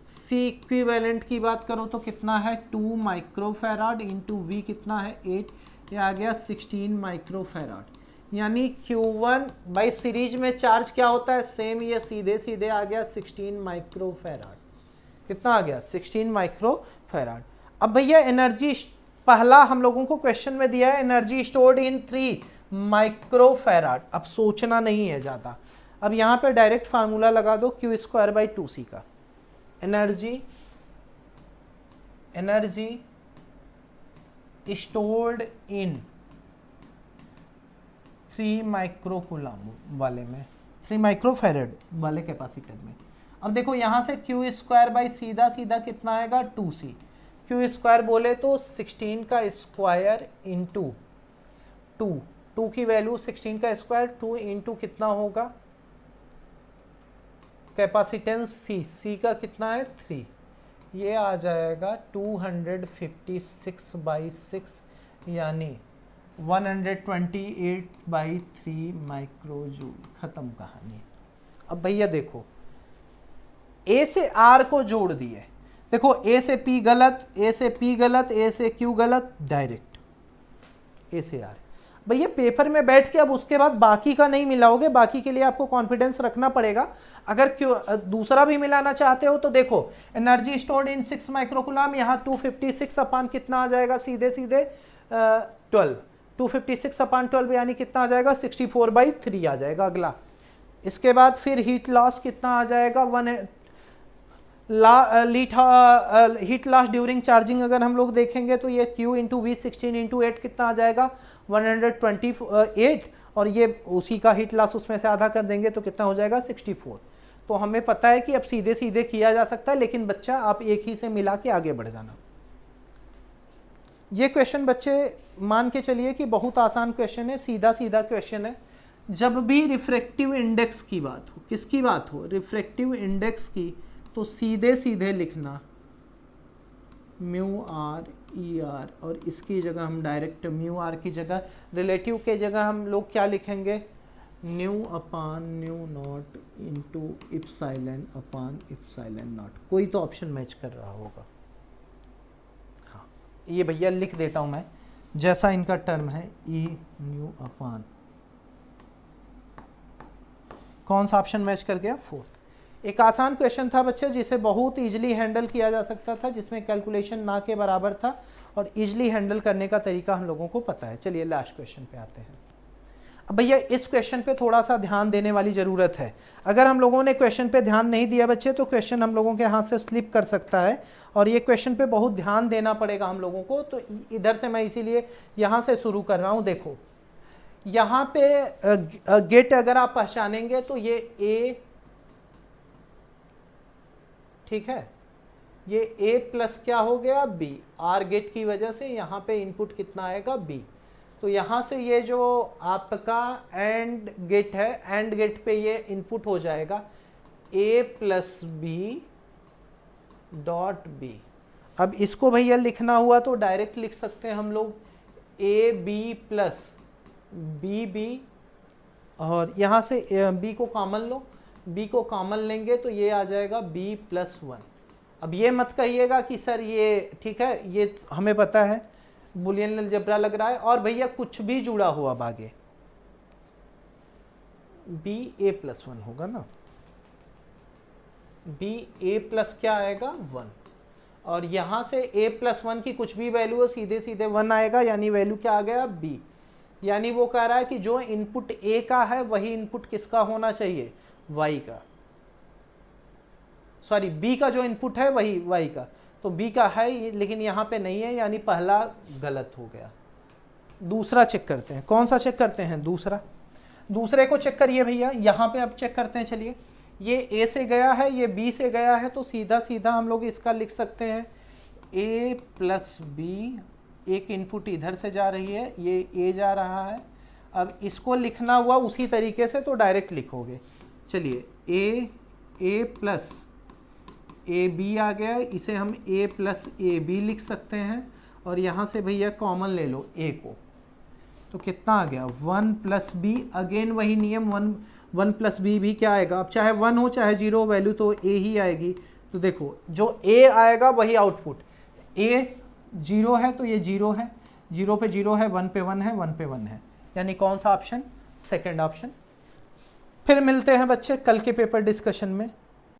सी इक्विवेलेंट की बात करो तो कितना है 2 माइक्रोफैराड इंटू वी कितना है 8, ये आ गया 16 माइक्रोफैराड। यानी Q1 बाई सीरीज में चार्ज क्या होता है सेम, ये सीधे सीधे आ गया 16 माइक्रोफैराड। कितना आ गया 16 माइक्रोफैराड। अब भैया एनर्जी, पहला हम लोगों को क्वेश्चन में दिया है एनर्जी स्टोर्ड इन 3 माइक्रोफेराड। अब सोचना नहीं है ज़्यादा, अब यहाँ पे डायरेक्ट फार्मूला लगा दो Q स्क्वायर बाई 2C का। एनर्जी स्टोर्ड इन 3 माइक्रोकूलम वाले में, 3 माइक्रोफेराड वाले कैपेसिटर में। अब देखो यहाँ से Q स्क्वायर बाई सीधा सीधा कितना आएगा 2C। Q स्क्वायर बोले तो 16 का स्क्वायर इंटू 2 की वैल्यू 16 का स्क्वायर 2 इंटू कितना होगा कैपेसिटेंस C का कितना है 3, ये आ जाएगा 256 बाई 6 यानी 128/3 माइक्रोजूल। खत्म कहानी। अब भैया देखो A से R को जोड़ दिए, देखो A से P गलत, A से P गलत, A से Q गलत, डायरेक्ट A से R। भैया पेपर में बैठ के अब उसके बाद बाकी का नहीं मिलाओगे, बाकी के लिए आपको कॉन्फिडेंस रखना पड़ेगा। अगर दूसरा भी मिलाना चाहते हो तो देखो एनर्जी स्टोर्ड इन 6 माइक्रोकूलम, यहाँ 256 अपान कितना आ जाएगा सीधे सीधे 12, 256 अपान 12 यानी कितना आ जाएगा 64/3 आ जाएगा अगला। इसके बाद फिर हीट लॉस कितना आ जाएगा हीट लॉस ड्यूरिंग चार्जिंग अगर हम लोग देखेंगे तो ये Q इंटू V 16 इंटू 8 कितना आ जाएगा 128, और ये उसी का हीट लॉस उसमें से आधा कर देंगे तो कितना हो जाएगा 64। तो हमें पता है कि अब सीधे सीधे किया जा सकता है, लेकिन बच्चा आप एक ही से मिला के आगे बढ़ जाना। ये क्वेश्चन बच्चे मान के चलिए कि बहुत आसान क्वेश्चन है, सीधा सीधा क्वेश्चन है। जब भी रिफ्रैक्टिव इंडेक्स की बात हो, किसकी बात हो रिफ्रैक्टिव इंडेक्स की, तो सीधे सीधे लिखना म्यू आर ई आर, और इसकी जगह हम डायरेक्ट म्यू आर की जगह रिलेटिव के जगह हम लोग क्या लिखेंगे new upon new not into epsilon upon epsilon not. कोई तो ऑप्शन मैच कर रहा होगा। हाँ ये भैया लिख देता हूं मैं जैसा इनका टर्म है ई न्यू अपान, कौन सा ऑप्शन मैच कर गया 4। एक आसान क्वेश्चन था बच्चे जिसे बहुत इजीली हैंडल किया जा सकता था, जिसमें कैलकुलेशन ना के बराबर था और इजीली हैंडल करने का तरीका हम लोगों को पता है। चलिए लास्ट क्वेश्चन पे आते हैं। अब भैया इस क्वेश्चन पे थोड़ा सा ध्यान देने वाली ज़रूरत है। अगर हम लोगों ने क्वेश्चन पे ध्यान नहीं दिया बच्चे तो क्वेश्चन हम लोगों के हाथ से स्लिप कर सकता है, और ये क्वेश्चन पे बहुत ध्यान देना पड़ेगा हम लोगों को। तो इधर से मैं इसीलिए यहाँ से शुरू कर रहा हूँ। देखो यहाँ पे गेट अगर आप पहचानेंगे तो ये ए, ठीक है, ये A प्लस क्या हो गया B, आर गेट की वजह से यहाँ पे इनपुट कितना आएगा B। तो यहाँ से ये जो आपका एंड गेट है, एंड गेट पे ये इनपुट हो जाएगा A plus B dot B। अब इसको भैया लिखना हुआ तो डायरेक्ट लिख सकते हैं हम लोग A B plus B B, और यहाँ से B को कॉमन लो, B को कॉमन लेंगे तो ये आ जाएगा B प्लस 1। अब ये मत कहिएगा कि सर ये ठीक है, ये हमें पता है बुलियन अलजेब्रा लग रहा है, और भैया कुछ भी जुड़ा हुआ अब आगे B A प्लस 1 होगा ना, B A प्लस क्या आएगा 1, और यहाँ से A प्लस 1 की कुछ भी वैल्यू हो सीधे सीधे 1 आएगा, यानी वैल्यू क्या आ गया B। यानी वो कह रहा है कि जो इनपुट A का है वही इनपुट किसका होना चाहिए Y का, सॉरी B का जो इनपुट है वही Y का। तो B का है लेकिन यहाँ पे नहीं है, यानी पहला गलत हो गया। दूसरा चेक करते हैं, कौन सा चेक करते हैं दूसरा, दूसरे को चेक करिए भैया। यहाँ पे अब चेक करते हैं, चलिए ये A से गया है, ये B से गया है, तो सीधा सीधा हम लोग इसका लिख सकते हैं A प्लस B, एक इनपुट इधर से जा रही है, ये A जा रहा है। अब इसको लिखना हुआ उसी तरीके से तो डायरेक्ट लिखोगे। चलिए A प्लस ए बी आ गया, इसे हम A प्लस ए बी लिख सकते हैं, और यहाँ से भैया कॉमन ले लो A को, तो कितना आ गया 1 प्लस बी। अगेन वही नियम 1 प्लस बी भी क्या आएगा, अब चाहे 1 हो चाहे 0 वैल्यू तो A ही आएगी। तो देखो जो A आएगा वही आउटपुट, A 0 है तो ये 0 है, 0 पे 0 है, 1 पे 1 है, 1 पे 1 है, यानी कौन सा ऑप्शन सेकंड ऑप्शन। फिर मिलते हैं बच्चे कल के पेपर डिस्कशन में।